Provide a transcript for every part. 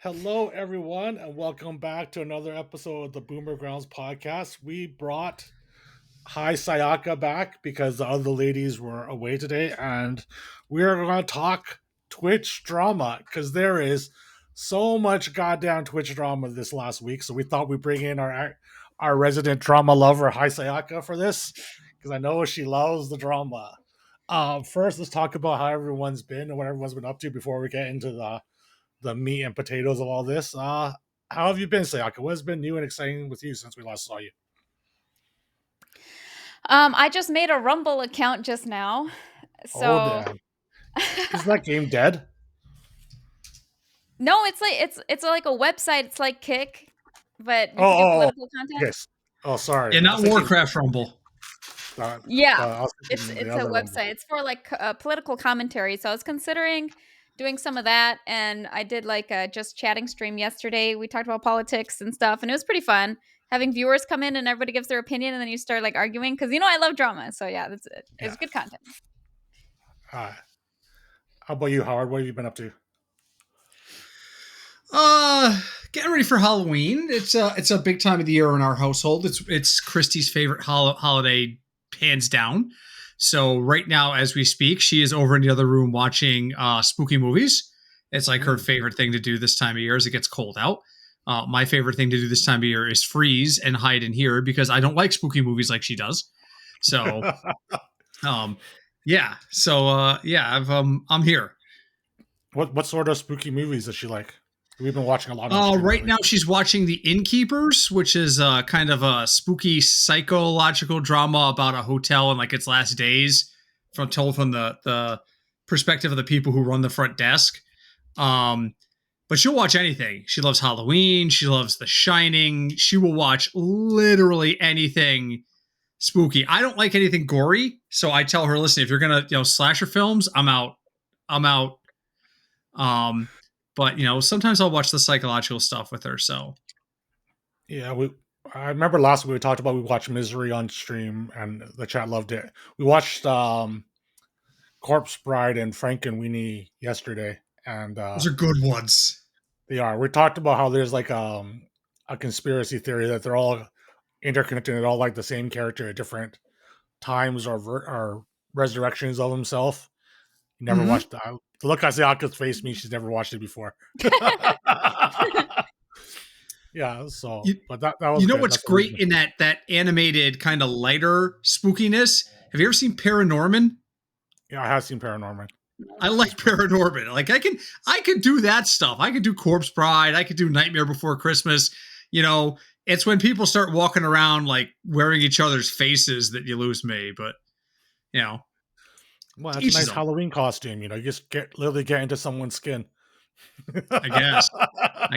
Hello, everyone, and welcome back to another episode of the Boomer Grounds podcast. We brought Hi Sayaka back because the other ladies were away today, and we are going to talk Twitch drama because there is so much goddamn Twitch drama this last week. So we thought we'd bring in our resident drama lover, Hi Sayaka, for this because I know she loves the drama. First, let's talk about how everyone's been and what everyone's been up to before we get into the meat and potatoes of all this. How have you been, Sayaka? What has been new and exciting with you since we last saw you? I just made a Rumble account just now. Oh So damn! Is that game dead? no, it's like a website. It's like Kick, but Oh, you can do oh, oh, political content. yes. Oh, sorry. Yeah, I was not thinking. Warcraft Rumble. Yeah, I was it's thinking the it's a other Rumble. website. It's for like political commentary. So I was considering doing some of that, and I did like a just chatting stream yesterday. We talked about politics and stuff, and it was pretty fun. Having viewers come in and everybody gives their opinion, and then you start like arguing because I love drama. So yeah, that's it. It Yeah. was good content. How about you, Howard? What have you been up to? Getting ready for Halloween. It's a big time of the year in our household. It's Christy's favorite holiday, hands down. So right now, as we speak, she is over in the other room watching spooky movies. It's like her favorite thing to do this time of year as it gets cold out. My favorite thing to do this time of year is freeze and hide in here because I don't like spooky movies like she does. So, yeah. So, yeah, I'm here. What sort of spooky movies does she like? We've been watching a lot of right now she's watching The Innkeepers, which is kind of a spooky psychological drama about a hotel and like its last days told from the perspective of the people who run the front desk. But she'll watch anything. She loves Halloween. She loves The Shining. She will watch literally anything spooky. I don't like anything gory, so I tell her, listen, if you're gonna slasher films, I'm out. But sometimes I'll watch the psychological stuff with her. So yeah, I remember last week we talked about we watched Misery on stream and the chat loved it. We watched Corpse Bride and Frankenweenie yesterday, and those are good ones. they are. We talked about how there's like a conspiracy theory that they're all interconnected and all like the same character at different times or resurrections of himself. You never watched that. The look on Sayaka's face means she's never watched it before. Yeah, so but that was good. What's great in that animated kind of lighter spookiness? Have you ever seen Paranorman? Yeah, I have seen Paranorman. I like Paranorman. Like I could do that stuff. I could do Corpse Bride. I could do Nightmare Before Christmas. It's when people start walking around like wearing each other's faces that you lose me. But well, that's a nice Halloween costume. You just literally get into someone's skin. I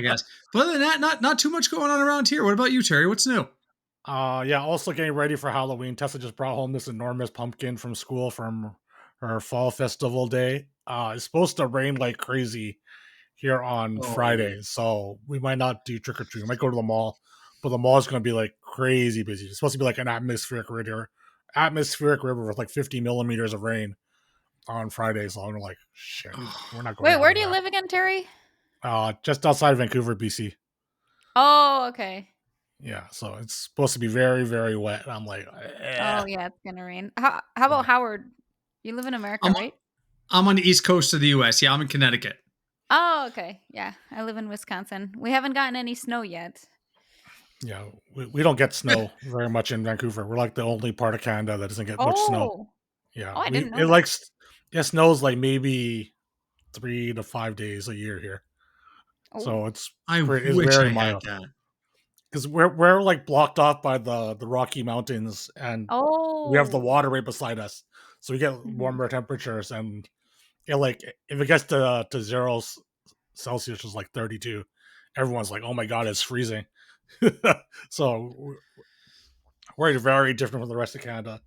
guess. But other than that, not too much going on around here. What about you, Terry? What's new? Yeah, also getting ready for Halloween. Tessa just brought home this enormous pumpkin from school from her fall festival day. It's supposed to rain like crazy here on Friday, so we might not do trick or treat. We might go to the mall, but the mall is going to be like crazy busy. It's supposed to be like an atmospheric river with like 50 millimeters of rain on Friday. So I'm like, shit, we're not going. Wait, where do you live again, Terry? Just outside of Vancouver, BC. Oh, okay. Yeah, so it's supposed to be very, very wet. And I'm like, oh yeah, it's gonna rain. How about Howard? You live in America, right? I'm on the east coast of the U.S. Yeah, I'm in Connecticut. Oh, okay. Yeah, I live in Wisconsin. We haven't gotten any snow yet. Yeah, we don't get snow very much in Vancouver. We're like the only part of Canada that doesn't get much snow. Yeah, I didn't know it snows like maybe 3 to 5 days a year here. Oh. So it's very mild. Because we're like blocked off by the Rocky Mountains, and we have the water right beside us, so we get warmer temperatures. And like if it gets to 0 Celsius, which is like 32, everyone's like, "Oh my god, it's freezing." So we're very different from the rest of Canada.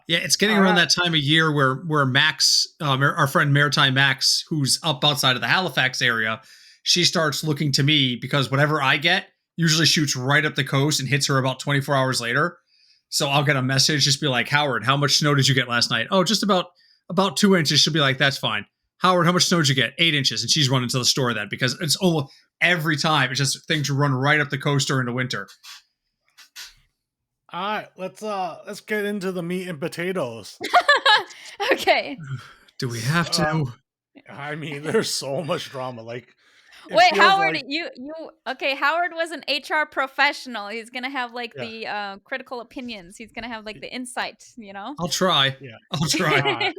Yeah, it's getting around that time of year where Max, our friend Maritime Max, who's up outside of the Halifax area, she starts looking to me because whatever I get usually shoots right up the coast and hits her about 24 hours later. So I'll get a message, just be like, Howard, how much snow did you get last night? Oh, just about 2 inches. She'll be like, that's fine. Howard, how much snow did you get? 8 inches. And she's running to the store then, because it's almost every time it's just things to run right up the coast during the winter. All right, let's get into the meat and potatoes. Okay. Do we have to? I mean, there's so much drama. Like, wait, Howard, you okay? Howard was an HR professional. He's gonna have like the critical opinions. He's gonna have like the insight. You know. I'll try. Yeah, I'll try.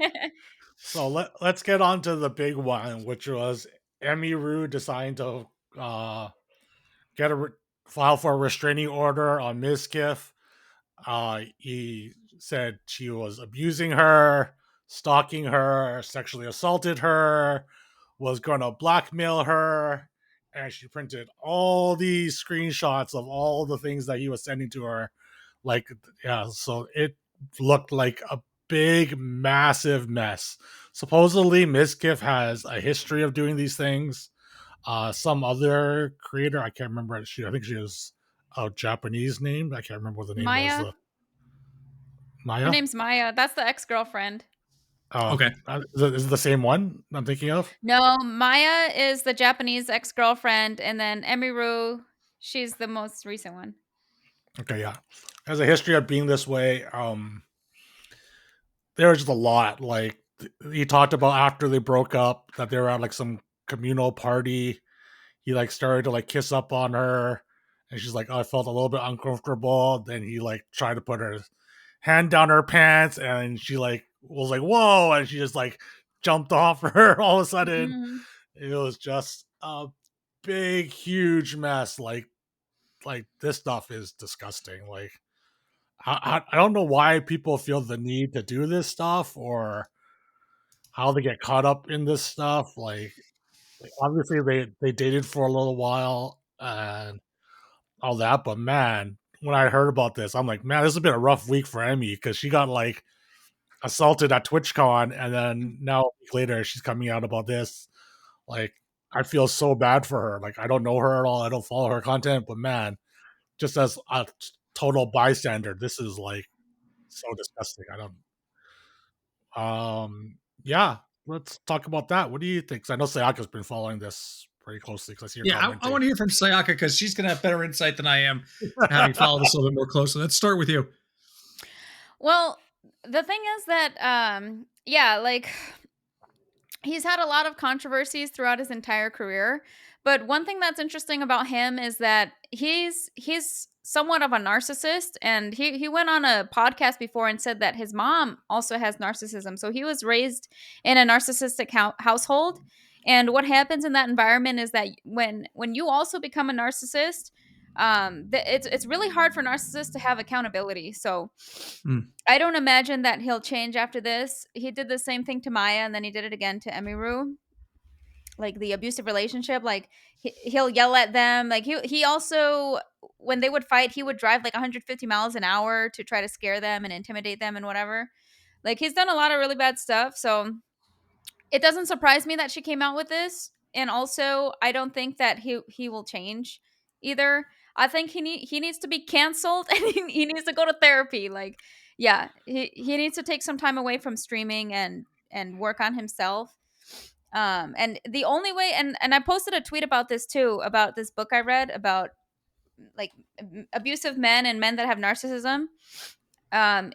So let's get on to the big one, which was Emiru deciding to file for a restraining order on Mizkif. He said she was abusing her, stalking her, sexually assaulted her, was going to blackmail her, and she printed all these screenshots of all the things that he was sending to her. Like, yeah, so it looked like a big, massive mess. Supposedly, Mizkif has a history of doing these things. Some other creator, I can't remember. I think she was a Japanese name. I can't remember what the name Maya. was. Maya? Her name's Maya. That's the ex-girlfriend. Okay. Is it the same one I'm thinking of? No, Maya is the Japanese ex-girlfriend, and then Emiru, she's the most recent one. Okay, yeah. Has a history of being this way. There was just a lot. Like, he talked about after they broke up that they were at like some communal party. He like started to like kiss up on her, and she's like, "Oh, I felt a little bit uncomfortable." Then he like tried to put her hand down her pants, and she like was like, "Whoa!" and she just like jumped off her all of a sudden. Mm-hmm. It was just a big, huge mess. Like this stuff is disgusting. Like, I don't know why people feel the need to do this stuff or how they get caught up in this stuff. Like obviously they dated for a little while and all that, but man, when I heard about this, I'm like, man, this has been a rough week for Emmy because she got like assaulted at TwitchCon, and then now a week later she's coming out about this. Like, I feel so bad for her. Like, I don't know her at all. I don't follow her content, but man, just as a total bystander, this is like so disgusting. I don't. Yeah, let's talk about that. What do you think? 'Cause I know Sayaka's been following this pretty closely because I see her commenting. I want to hear from Sayaka because she's going to have better insight than I am, having followed this a little bit more closely. Let's start with you. Well, the thing is that, like, he's had a lot of controversies throughout his entire career. But one thing that's interesting about him is that he's somewhat of a narcissist, and he went on a podcast before and said that his mom also has narcissism. So he was raised in a narcissistic household. And what happens in that environment is that when you also become a narcissist, it's really hard for narcissists to have accountability. So I don't imagine that he'll change after this. He did the same thing to Maya, and then he did it again to Emiru, like the abusive relationship. Like he'll yell at them. Like he also, when they would fight, he would drive like 150 miles an hour to try to scare them and intimidate them and whatever. Like, he's done a lot of really bad stuff. So it doesn't surprise me that she came out with this. And also, I don't think that he will change either. I think he needs to be canceled, and he needs to go to therapy. Like, yeah, he needs to take some time away from streaming and work on himself. And the only way, and I posted a tweet about this too, about this book I read about like abusive men and men that have narcissism.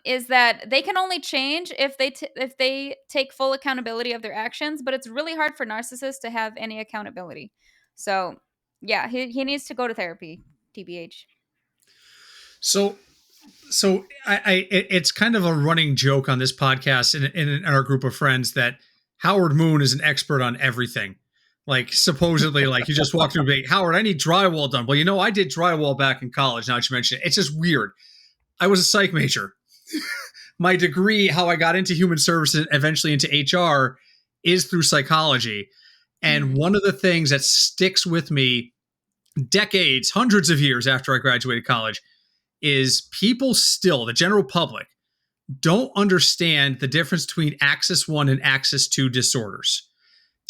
Is that they can only change if they take full accountability of their actions, but it's really hard for narcissists to have any accountability. So yeah, he needs to go to therapy, TBH. So it's kind of a running joke on this podcast and in our group of friends that Howard Moon is an expert on everything. Like, supposedly, like, you just walk through and be, Howard, I need drywall done. Well, I did drywall back in college. Now that you mention it, it's just weird. I was a psych major. My degree, how I got into human services and eventually into HR, is through psychology. And one of the things that sticks with me decades, hundreds of years after I graduated college, is people still, the general public, don't understand the difference between Axis 1 and Axis 2 disorders.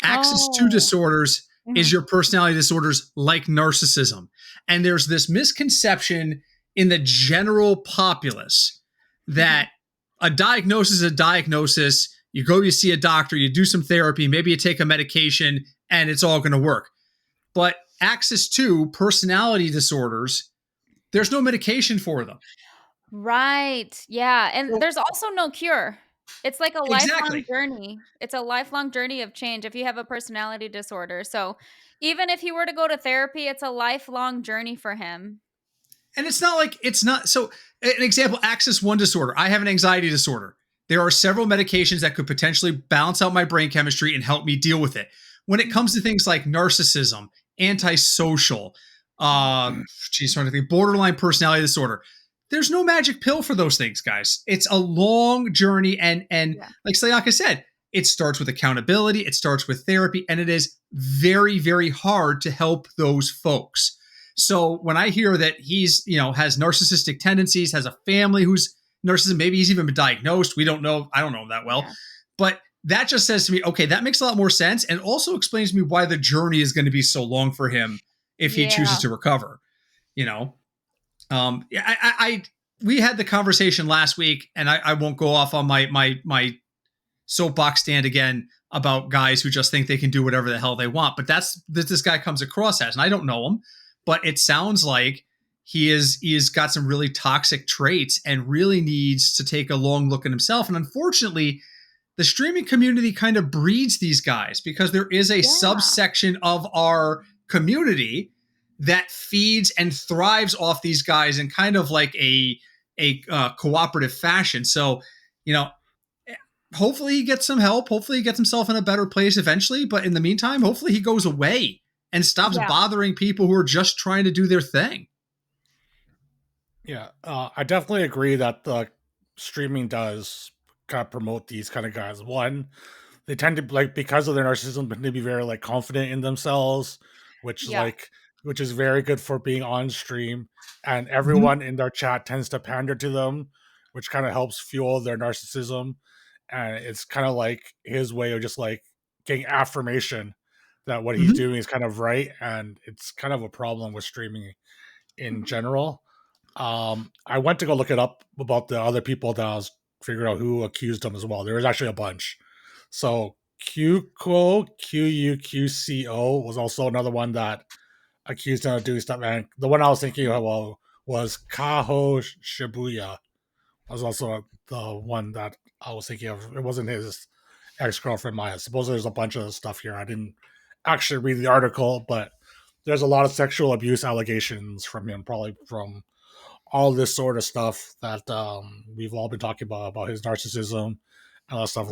Axis 2 disorders is your personality disorders like narcissism. And there's this misconception in the general populace that a diagnosis is a diagnosis. You go, you see a doctor, you do some therapy, maybe you take a medication, and it's all going to work. But Axis 2, personality disorders, there's no medication for them. Right. Yeah. And So, there's also no cure. It's like a lifelong exactly. journey. It's a lifelong journey of change if you have a personality disorder. So even if he were to go to therapy, it's a lifelong journey for him. And it's not like it's not. So, an example, Axis 1 disorder. I have an anxiety disorder. There are several medications that could potentially balance out my brain chemistry and help me deal with it. When it comes to things like narcissism, antisocial, borderline personality disorder, there's no magic pill for those things, guys. It's a long journey, and Yeah. like Sayaka said, it starts with accountability, it starts with therapy, and it is very, very hard to help those folks. So when I hear that he's, has narcissistic tendencies, has a family who's narcissism, maybe he's even been diagnosed. We don't know. I don't know him that well. Yeah. But that just says to me, okay, that makes a lot more sense. And also explains to me why the journey is going to be so long for him if he chooses to recover. We had the conversation last week, and I won't go off on my soapbox stand again about guys who just think they can do whatever the hell they want. But that's this guy comes across as, and I don't know him, but it sounds like he is got some really toxic traits and really needs to take a long look at himself. And unfortunately, the streaming community kind of breeds these guys because there is a subsection of our community that feeds and thrives off these guys in kind of like a cooperative fashion. So, hopefully he gets some help. Hopefully he gets himself in a better place eventually. But in the meantime, hopefully he goes away and stops bothering people who are just trying to do their thing. Yeah, I definitely agree that the streaming does kind of promote these kind of guys. One, they tend to because of their narcissism, tend to be very confident in themselves, which is very good for being on stream. And everyone in their chat tends to pander to them, which kind of helps fuel their narcissism. And it's kind of like his way of just getting affirmation that what he's doing is kind of right. And it's kind of a problem with streaming in general. I went to go look it up about the other people that I was figuring out who accused him as well. There was actually a bunch. So QUQCO was also another one that accused him of doing stuff. And the one I was thinking of was Kaho Shibuya. Was also the one that I was thinking of. It wasn't his ex-girlfriend Maya. Suppose there's a bunch of stuff here. I didn't actually read the article, but there's a lot of sexual abuse allegations from him, probably from all this sort of stuff that we've all been talking about his narcissism and all that stuff.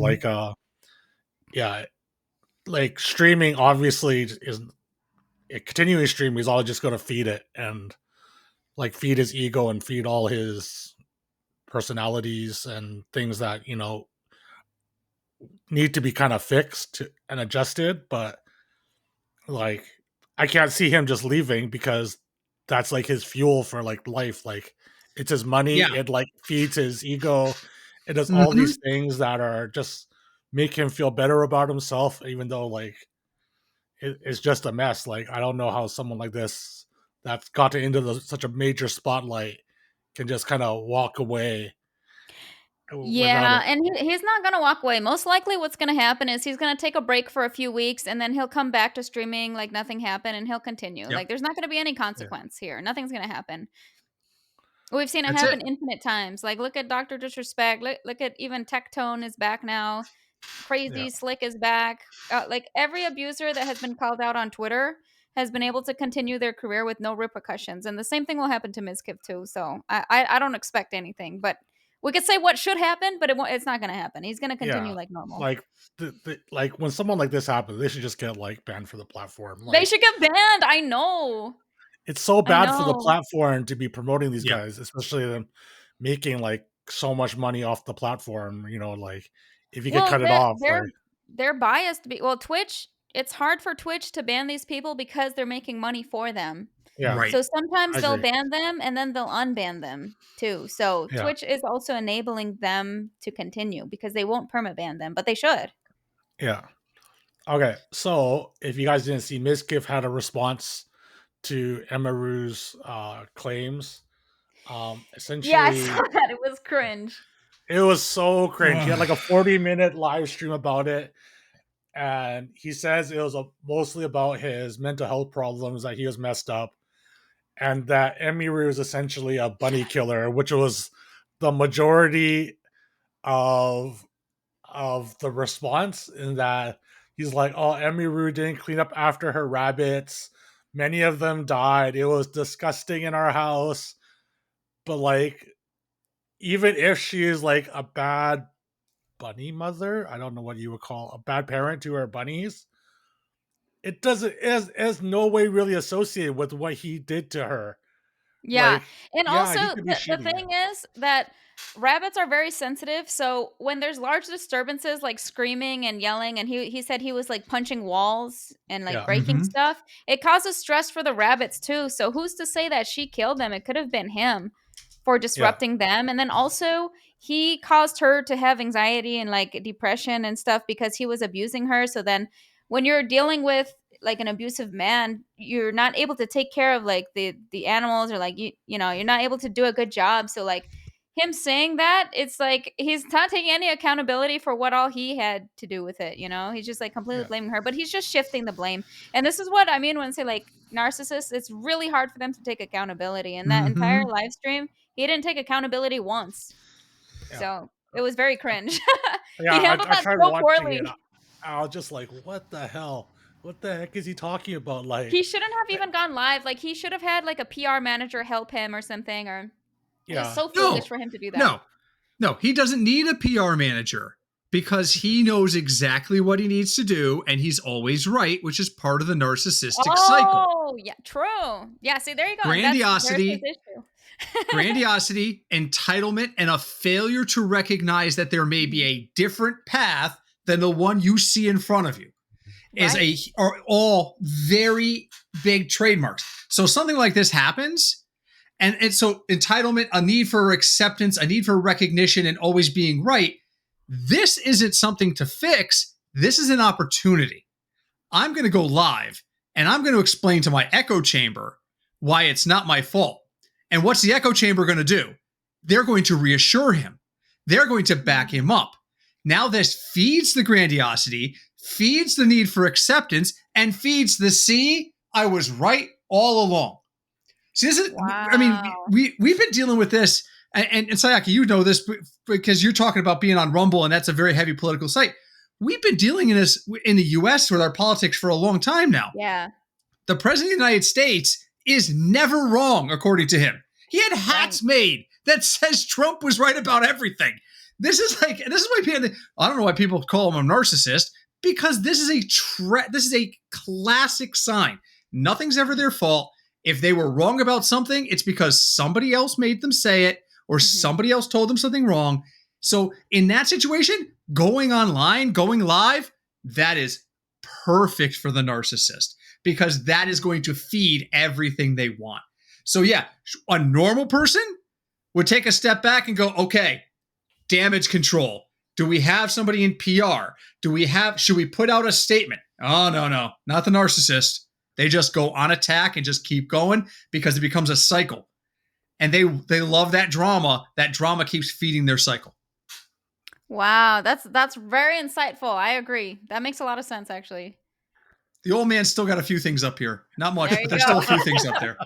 Streaming obviously is continuing streaming is all just going to feed it and feed his ego and feed all his personalities and things that need to be kind of fixed and adjusted. But I can't see him just leaving because that's his fuel for life. It's his money. Yeah. It feeds his ego. It does all these things that are just make him feel better about himself, even though it's just a mess. I don't know how someone like this that's gotten into such a major spotlight can just kind of walk away. Yeah, and he's not gonna walk away. Most likely what's gonna happen is he's gonna take a break for a few weeks, and then he'll come back to streaming like nothing happened, and he'll continue. Yep. There's not gonna be any consequence here. Nothing's gonna happen. We've seen it That's happen infinite times. Look at Dr. Disrespect. Look at even Tectone is back now. Crazy Slick is back. Every abuser that has been called out on Twitter has been able to continue their career with no repercussions. And the same thing will happen to Mizkif too. So I don't expect anything, but we could say what should happen, but it's not going to happen. He's going to continue like normal. When someone like this happens, they should just get banned for the platform. They should get banned. I know. It's so bad for the platform to be promoting these guys, especially them making so much money off the platform. If you could cut it off, they're biased. Twitch. It's hard for Twitch to ban these people because they're making money for them. Yeah. Right. So sometimes they'll ban them and then they'll unban them too. So Twitch is also enabling them to continue because they won't permaban them, but they should. Yeah. Okay. So if you guys didn't see, Mizkif had a response to Emiru's claims. Essentially, yeah, I saw that. It was cringe. It was so cringe. He had like a 40-minute live stream about it. And he says it was mostly about his mental health problems, that he was messed up, and that Emiru is essentially a bunny killer, which was the majority of the response. In that he's like, "Oh, Emiru didn't clean up after her rabbits. Many of them died. It was disgusting in our house." But like, even if she is like a bad bunny mother, I don't know what you would call a bad parent to her bunnies, it doesn't is no way really associated with what he did to her. Yeah. Like, And yeah, also he could be the shitty. thing is that rabbits are very sensitive. So when there's large disturbances like screaming and yelling, and he said he was like punching walls and like Yeah, breaking Mm-hmm. stuff, it causes stress for the rabbits too. So who's to say that she killed them? It could have been him for yeah, disrupting them. And then also he caused her to have anxiety and like depression and stuff because he was abusing her. So then when you're dealing with like an abusive man, you're not able to take care of like the animals, or like you know, you're not able to do a good job. So like him saying that, it's like he's not taking any accountability for what all he had to do with it, you know? He's just like completely yeah. blaming her, but he's just shifting the blame. And this is what I mean when I say like narcissists, it's really hard for them to take accountability. In that entire Mm-hmm. live stream, he didn't take accountability once. Yeah. So it was very cringe. Yeah, He handled I that tried so watching it. poorly. I was just like, what the hell? What the heck is he talking about? Like, He shouldn't have eh, even gone live. Like he should have had like a PR manager help him or something. Or it was yeah, so foolish No, for him to do that. no, no. He doesn't need a PR manager because he knows exactly what he needs to do, and he's always right, which is part of the narcissistic cycle. Oh yeah, true. Yeah, see, there you go. And there's his Grandiosity, issue. grandiosity, entitlement, and a failure to recognize that there may be Mhm. a different path than the one you see in front of you Right. are all very big trademarks. So something like this happens, and so entitlement, a need for acceptance, a need for recognition, and always being right. This isn't something to fix. This is an opportunity. I'm going to go live and I'm going to explain to my echo chamber why it's not my fault. And what's the echo chamber going to do? They're going to reassure him. They're going to back him up. Now, this feeds the grandiosity, feeds the need for acceptance, and feeds the see, I was right all along. See, this is, I mean, Wow. we've been dealing with this, and Sayaka, you know this because you're talking about being on Rumble, and that's a very heavy political site. We've been dealing in this in the U.S. with our politics for a long time now. Yeah. The president of the United States is never wrong, according to him. He had Right. hats made that says Trump was right about everything. This is why people, I don't know why people call him a narcissist, because this is a classic sign. Nothing's ever their fault. If they were wrong about something, it's because somebody else made them say it or Mhm. somebody else told them something wrong. So in that situation, going online, going live, that is perfect for the narcissist because that is going to feed everything they want. So yeah, a normal person would take a step back and go, okay, damage control. Do we have somebody in PR? Should we put out a statement? Oh, no, not the narcissist. They just go on attack and just keep going because it becomes a cycle. And they love that drama. That drama keeps feeding their cycle. Wow, that's very insightful. I agree. That makes a lot of sense actually. The old man's still got a few things up here. Not There much, but you there's still go. a few things up there.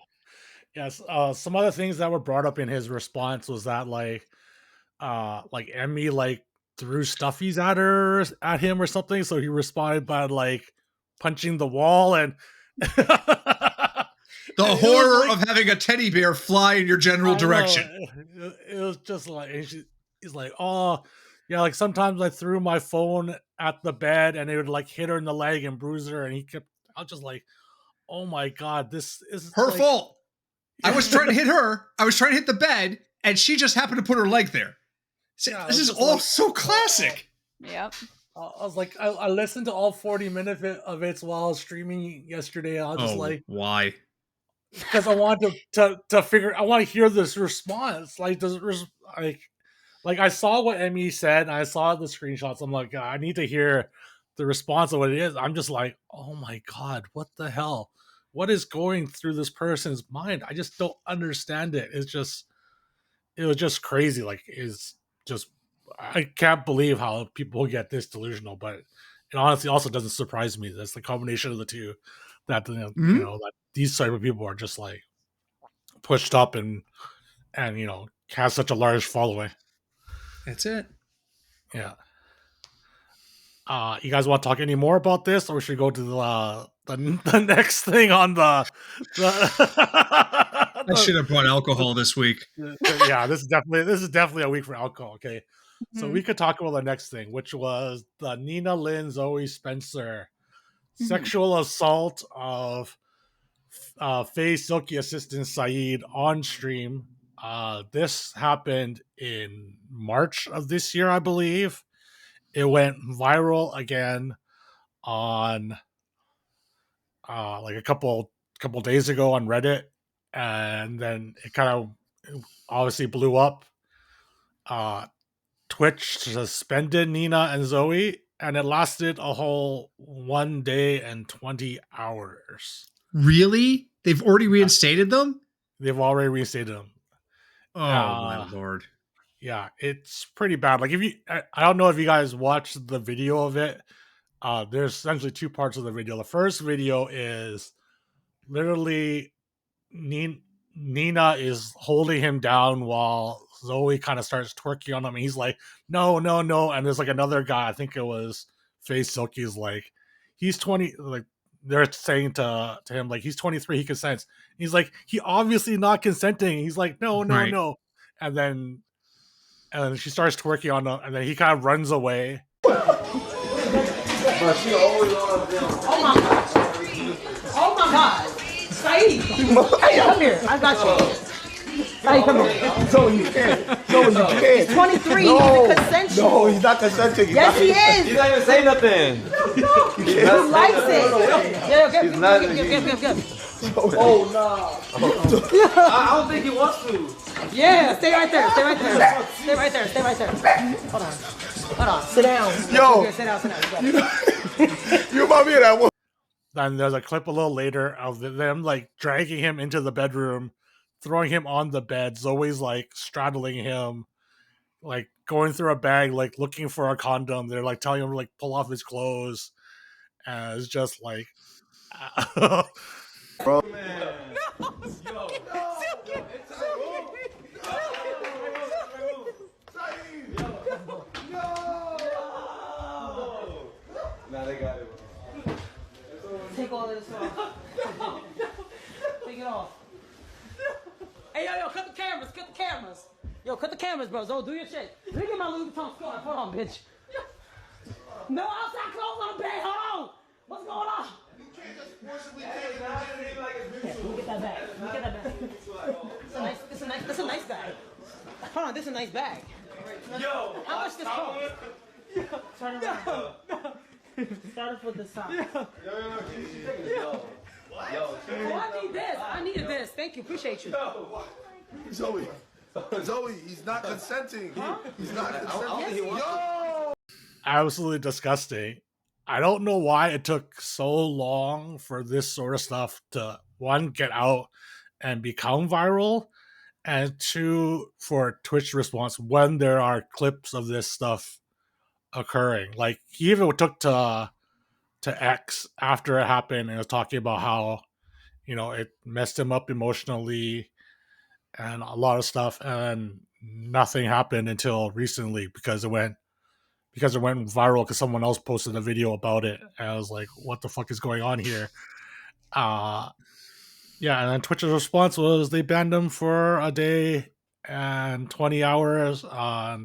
yes. Some other things that were brought up in his response was that like Emmy like threw stuffies at him or something, so he responded by like punching the wall, and The and it was horror like, of having a teddy bear fly in your general I know, direction. it was just like, and he's like, oh yeah, like sometimes I threw my phone at the bed and it would like hit her in the leg and bruise her, and he kept. I was just like, oh my god, this is Her like, fault. I was trying to hit her. I was trying to hit the bed, and she just happened to put her leg there. yeah, I This was is just all like, so classic. Yep. I was like, I listened to all 40 minutes of it while I was streaming yesterday. I was just like, why? because I wanted to figure, I want to hear this response. Like, like I saw what Emmy said, and I saw the screenshots. I'm like, I need to hear the response of what it is. I'm just like, oh my god, what the hell? What is going through this person's mind? I just don't understand it. It was just crazy. Like, it's just I can't believe how people get this delusional, but it honestly also doesn't surprise me. That's the combination of the two that that these type of people are just like pushed up and has such a large following. That's it. Yeah. You guys want to talk any more about this, or should we go to the next thing on the I should have brought alcohol this week. yeah, this is definitely a week for alcohol. Okay, so Mhm. we could talk about the next thing, which was the Nina Lin Zoe Spencer sexual assault of Faye Silky assistant Saeed on stream. This happened in March of this year, I believe. It went viral again on like a couple days ago on Reddit, and then it kind of obviously blew up. Twitch suspended Nina and Zoe, and it lasted a whole 1 day and 20 hours. Really? They've already reinstated them? They've already reinstated them. Oh my lord. Yeah, it's pretty bad. Like, if you, I don't know if you guys watched the video of it. There's essentially two parts of the video. The first video is literally Nina is holding him down while Zoe kind of starts twerking on him. And he's like, no, no, no. And there's like another guy, I think it was Faye Silky's like, he's 20, like they're saying to him, like, he's 23, he consents. He's like, he obviously not consenting. He's like, no, no, Right. no. And then she starts twerking on him, and then he kind of runs away. But she always on them. Oh my God. Oh my God. Saeed. Hey, come here. I got you. Hey, come here. Zoe, you can't. Zoe, you can't. He's 23. No, He's consensual. No, he's not consenting. Yes, he is. He's not even saying nothing. He likes it. Yeah, He's not- give. Oh no! I don't think he wants to. Yeah, stay right there. Stay right there. Stay right there. Stay right there. Hold on. Hold on. Sit down. Yo. Sit down. Sit down. You remind me of that one. Then there's a clip a little later of them like dragging him into the bedroom, throwing him on the bed. Zoe's like straddling him, like going through a bag, like looking for a condom. They're like telling him to like pull off his clothes, and it's just like, Bro. Nah, they got it. Take all of this off. Take it off. Hey, yo, cut the cameras. Cut the cameras. Yo, cut the cameras, bro. Zo, do your shit. Look at my Louis Vuitton scarf. Hold on, bitch. No outside clothes on the bed. Hold on. What's going on? You can't just forcibly take it. Let me get that bag. Let me get that bag. This is a nice bag. Hold on, this is a nice bag. Yo, how much this cost? Turn around. Start off with the sock. Yo. Oh, I need this. I needed this. Thank you. Appreciate you. Zoe, he's not consenting. He's not don't think he consenting. wants Yo. absolutely disgusting. I don't know why it took so long for this sort of stuff to, one, get out and become viral, and two, for Twitch response when there are clips of this stuff occurring. Like, he even took to X after it happened and was talking about how, it messed him up emotionally and a lot of stuff, and nothing happened until recently because it went viral because someone else posted a video about it, and I was like, what the fuck is going on here? Yeah, and then Twitch's response was they banned him for a day and 20 hours.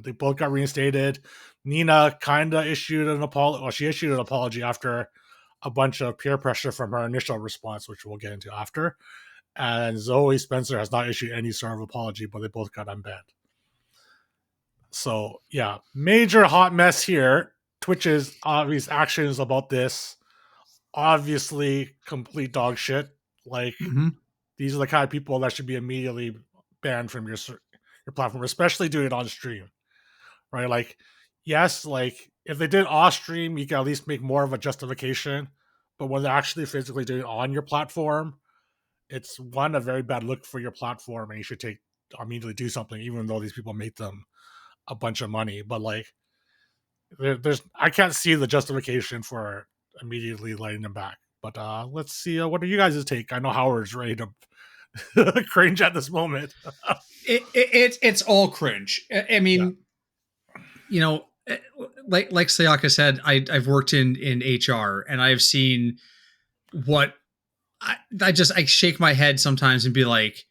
They both got reinstated. Nina kind of issued an apology. Well, she issued an apology after a bunch of peer pressure from her initial response, which we'll get into after. And Zoe Spencer has not issued any sort of apology, but they both got unbanned. So, yeah, major hot mess here. Twitch's obvious actions about this, obviously complete dog shit. Like, these are the kind of people that should be immediately banned from your platform, especially doing it on stream, right? Like, yes, like if they did off stream, you can at least make more of a justification. But when they're actually physically doing it on your platform, it's a very bad look for your platform, and you should immediately do something, even though these people made them a bunch of money, but like there's I can't see the justification for immediately letting them back. But let's see, what are you guys' take? I know Howard's ready to cringe at this moment. It's all cringe. I mean, you know, like Sayaka said, I've worked in HR, and I've seen what I shake my head sometimes and be like,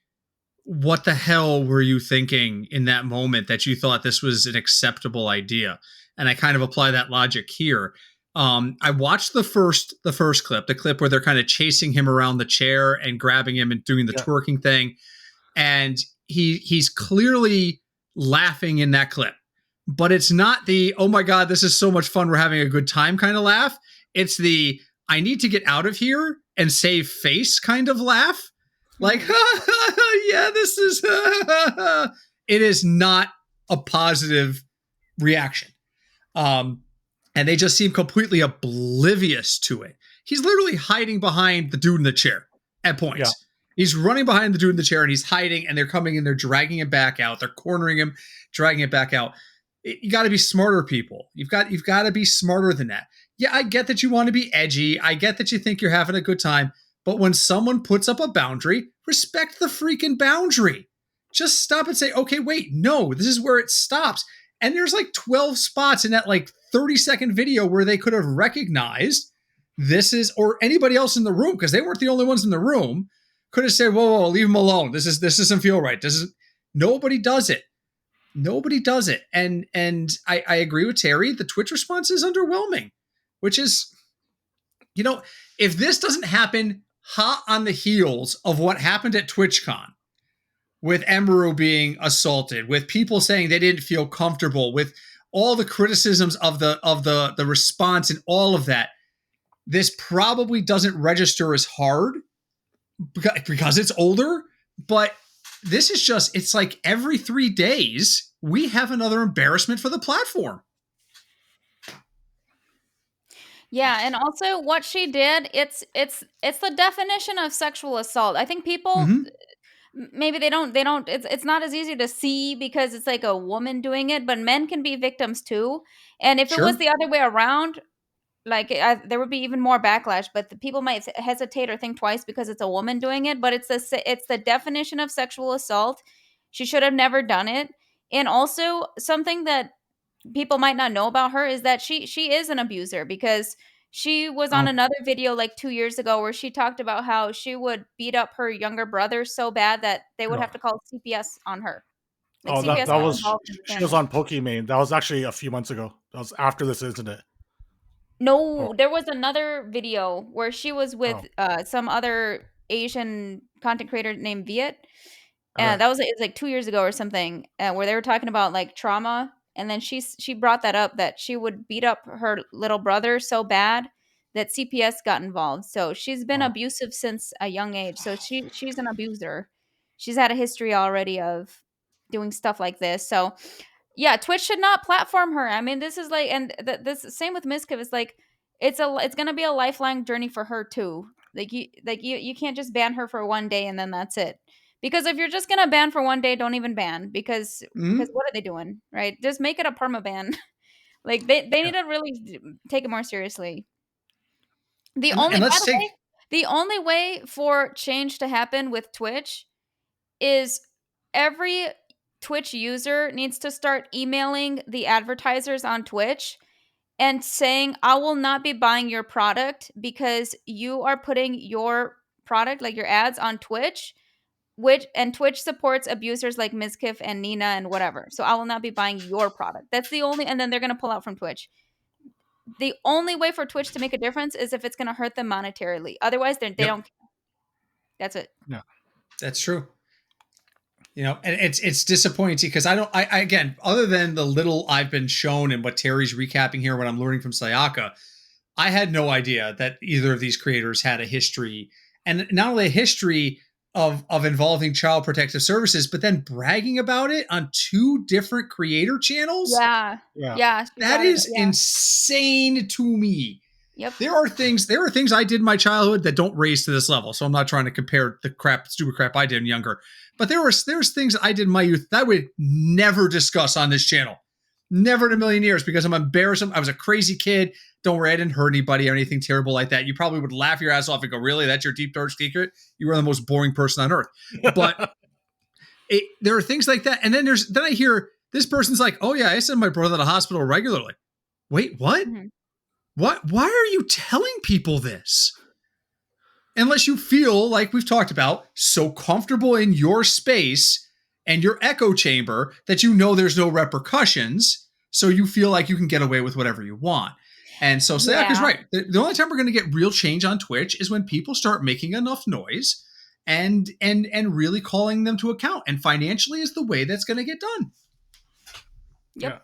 what the hell were you thinking in that moment that you thought this was an acceptable idea? And I kind of apply that logic here. I watched the first clip, the clip where they're kind of chasing him around the chair and grabbing him and doing the twerking thing. And he's clearly laughing in that clip, but it's not the, oh my God, this is so much fun, we're having a good time kind of laugh. It's the, I need to get out of here and save face kind of laugh. Like, yeah, this is, it is not a positive reaction. And they just seem completely oblivious to it. He's literally hiding behind the dude in the chair at points. Yeah. He's running behind the dude in the chair and he's hiding, and they're coming in, they're dragging him back out. They're cornering him, dragging it back out. You got to be smarter, people. You've got to be smarter than that. Yeah, I get that you want to be edgy. I get that you think you're having a good time. But when someone puts up a boundary, respect the freaking boundary. Just stop and say, okay, wait, no, this is where it stops. And there's like 12 spots in that like 30-second video where they could have recognized this is, or anybody else in the room, because they weren't the only ones in the room, could have said, whoa, leave him alone. This doesn't feel right. Nobody does it. Nobody does it. And I agree with Terry. The Twitch response is underwhelming, which is, you know, if this doesn't happen hot on the heels of what happened at TwitchCon, with Emiru being assaulted, with people saying they didn't feel comfortable, with all the criticisms of the response and all of that, this probably doesn't register as hard because it's older. But this is just, it's like every 3 days we have another embarrassment for the platform. Yeah, and also what she did, it's the definition of sexual assault. I think people maybe they don't it's not as easy to see because it's like a woman doing it, but men can be victims too. And if it was the other way around, like there would be even more backlash, but the people might hesitate or think twice because it's a woman doing it. But it's the definition of sexual assault. She should have never done it. And also something that people might not know about her is that she is an abuser, because she was on another video like 2 years ago where she talked about how she would beat up her younger brother so bad that they would have to call CPS on her. Like CPS that was she was on Pokimane. That was actually a few months ago. That was after this, isn't it? No, there was another video where she was with some other Asian content creator named Viet. And that was it was like 2 years ago or something, where they were talking about like trauma. And then she brought that up, that she would beat up her little brother so bad that CPS got involved. So she's been abusive since a young age. So she's an abuser. She's had a history already of doing stuff like this. So yeah, Twitch should not platform her. I mean, this is like, and this same with Mizkif. It's like it's going to be a lifelong journey for her too. You can't just ban her for 1 day and then that's it. Because if you're just gonna ban for 1 day, don't even ban, because what are they doing, right? Just make it a perma ban. Like they need to really take it more seriously. The only way for change to happen with Twitch is every Twitch user needs to start emailing the advertisers on Twitch and saying, I will not be buying your product because you are putting your product, like your ads, on Twitch. And Twitch supports abusers like Mizkif and Nina and whatever. So I will not be buying your product. That's the only, and then they're going to pull out from Twitch. The only way for Twitch to make a difference is if it's going to hurt them monetarily. Otherwise, they don't care. That's it. Yeah, that's true. You know, and it's disappointing because I again, other than the little I've been shown and what Terry's recapping here, what I'm learning from Sayaka, I had no idea that either of these creators had a history, and not only a history of involving Child Protective Services, but then bragging about it on 2 different creator channels. Yeah. That is insane to me. Yep. There are things I did in my childhood that don't raise to this level. So I'm not trying to compare the stupid crap I did when younger. But there's things I did in my youth that I would never discuss on this channel. Never in a million years, because I'm embarrassed. I was a crazy kid. Don't worry, I didn't hurt anybody or anything terrible like that. You probably would laugh your ass off and go, really? That's your deep, dark secret? You are the most boring person on earth. But there are things like that. And then I hear this person's like, oh yeah, I send my brother to the hospital regularly. Wait, what? Mhm. What? Why are you telling people this? Unless you feel, like we've talked about, so comfortable in your space and your echo chamber that you know there's no repercussions, so you feel like you can get away with whatever you want. And so Sayaka's right. The only time we're going to get real change on Twitch is when people start making enough noise and really calling them to account. And financially is the way that's going to get done. Yep.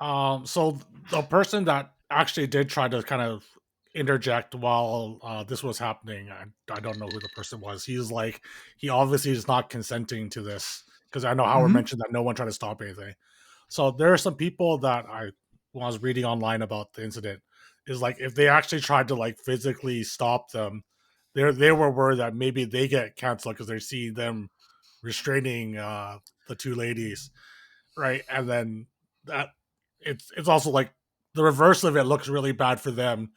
Yeah. So the person that actually did try to kind of interject while this was happening, I don't know who the person was. He's like, he obviously is not consenting to this, because I know Howard mentioned that no one tried to stop anything. So there are some people that when I was reading online about the incident, is like, if they actually tried to like physically stop them, they were worried that maybe they get canceled because they see them restraining the two ladies, right? And then that it's also like the reverse of it looks really bad for them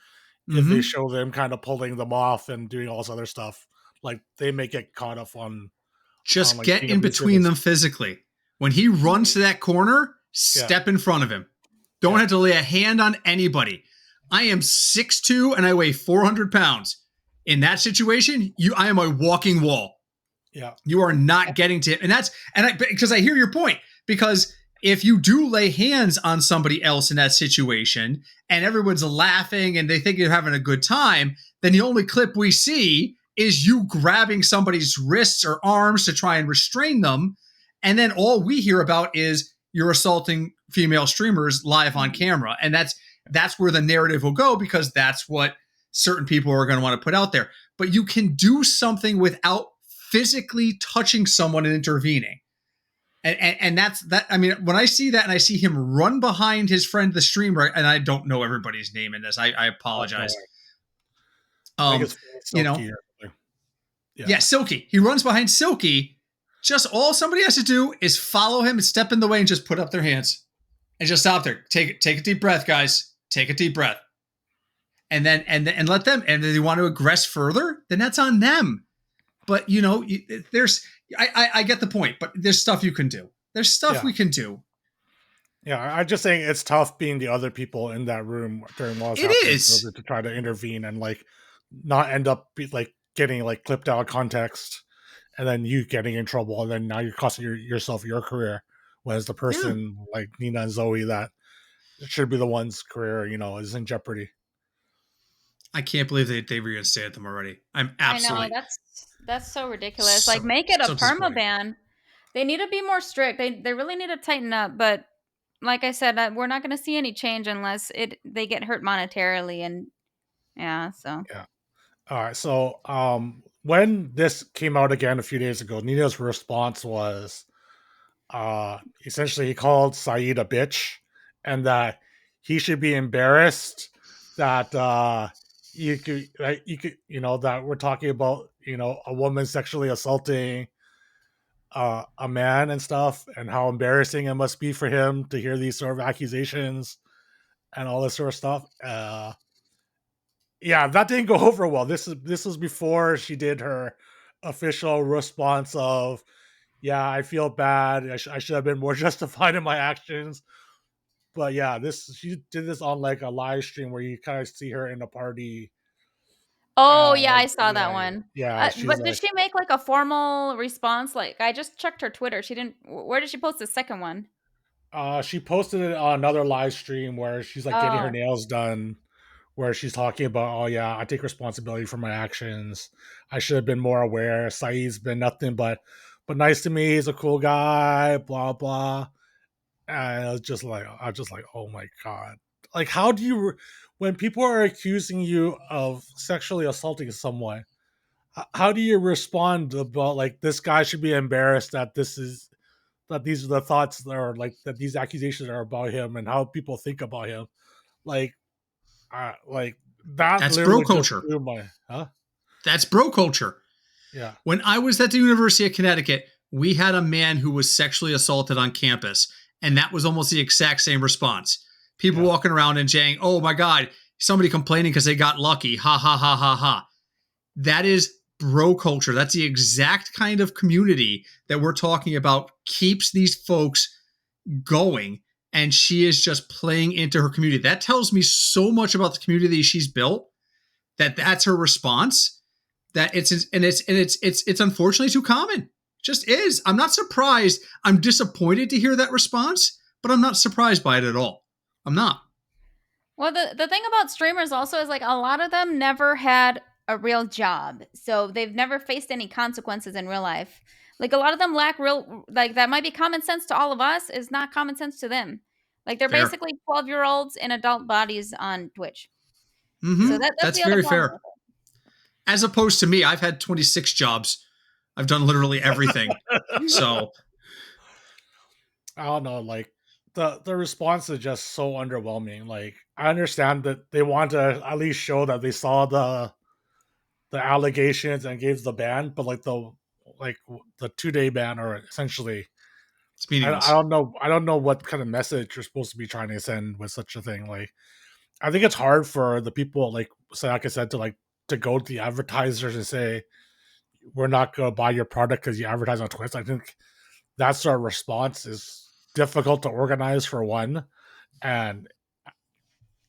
if they show them kind of pulling them off and doing all this other stuff. Like they may get caught up on just like get being in between them physically. When he runs to that corner, step in front of him. Don't have to lay a hand on anybody. I am 6'2" and I weigh 400 pounds. In that situation, I am a walking wall. Yeah. You are not getting to it. Because I hear your point. Because if you do lay hands on somebody else in that situation and everyone's laughing and they think you're having a good time, then the only clip we see is you grabbing somebody's wrists or arms to try and restrain them. And then all we hear about is you're assaulting female streamers live on camera. And that's where the narrative will go, because that's what certain people are going to want to put out there. But you can do something without physically touching someone and intervening. And that's that. I mean, when I see that and I see him run behind his friend, the streamer, and I don't know everybody's name in this, I apologize. I think it's Silky Silky. He runs behind Silky. Just all somebody has to do is follow him and step in the way and just put up their hands and just stop there. Take a deep breath, guys. Take a deep breath. And then let them. And if they want to aggress further, then that's on them. But I get the point, but there's stuff you can do. There's stuff we can do. Yeah, I'm just saying it's tough being the other people in that room during while it is to try to intervene and like not end up getting like clipped out of context, and then you getting in trouble, and then now you're costing yourself your career. Whereas the person like Nina and Zoe that should be the one's career, is in jeopardy. I can't believe they reinstated them already. I'm absolutely. I know that's so ridiculous. Like, make it a perma ban. They need to be more strict. They really need to tighten up. But like I said, we're not going to see any change unless they get hurt monetarily. And so All right. So when this came out again a few days ago, Nina's response was essentially he called Saeed a bitch, and that he should be embarrassed that you could that we're talking about a woman sexually assaulting a man and stuff, and how embarrassing it must be for him to hear these sort of accusations and all this sort of stuff. That didn't go over well. This was before she did her official response of, I feel bad. I should have been more justified in my actions. But she did this on like a live stream where you kind of see her in a party. Oh, I saw that one. Yeah. But did she make like a formal response? Like, I just checked her Twitter. She didn't. Where did she post the second one? She posted it on another live stream where she's like getting her nails done, where she's talking about, I take responsibility for my actions. I should have been more aware. Saeed's been nothing but nice to me. He's a cool guy, blah, blah. And I was just like, oh my God. Like, how do you, when people are accusing you of sexually assaulting someone, how do you respond about like, this guy should be embarrassed that these are the thoughts that are like, that these accusations are about him and how people think about him? Like that's bro culture. That's bro culture. Yeah. When I was at the University of Connecticut, we had a man who was sexually assaulted on campus, And that was almost the exact same response. People Yeah. walking around and saying, oh my God, somebody complaining because they got lucky. Ha, ha, ha, ha, ha. That is bro culture. That's the exact kind of community that we're talking about keeps these folks going. And she is just playing into her community. That tells me so much about the community she's built that that's her response. That it's unfortunately too common. It just is. I'm not surprised. I'm disappointed to hear that response, but I'm not surprised by it at all. I'm not. Well, the thing about streamers also is like a lot of them never had a real job. So they've never faced any consequences in real life. Like a lot of them lack real, like that might be common sense to all of us is not common sense to them. Like they're Fair. basically 12-year-olds in adult bodies on Twitch. Mm-hmm. So that's That's the other very problem fair. with it. As opposed to me, I've had 26 jobs. I've done literally everything. So I don't know, like the response is just so underwhelming. Like I understand that they want to at least show that they saw the allegations and gave the ban, but like the 2-day ban, or essentially, it's meaningless. I don't know what kind of message you're supposed to be trying to send with such a thing. Like I think it's hard for the people, like Sayaka said, to go to the advertisers and say we're not going to buy your product because you advertise on Twitch. I think that sort of response is difficult to organize for one, and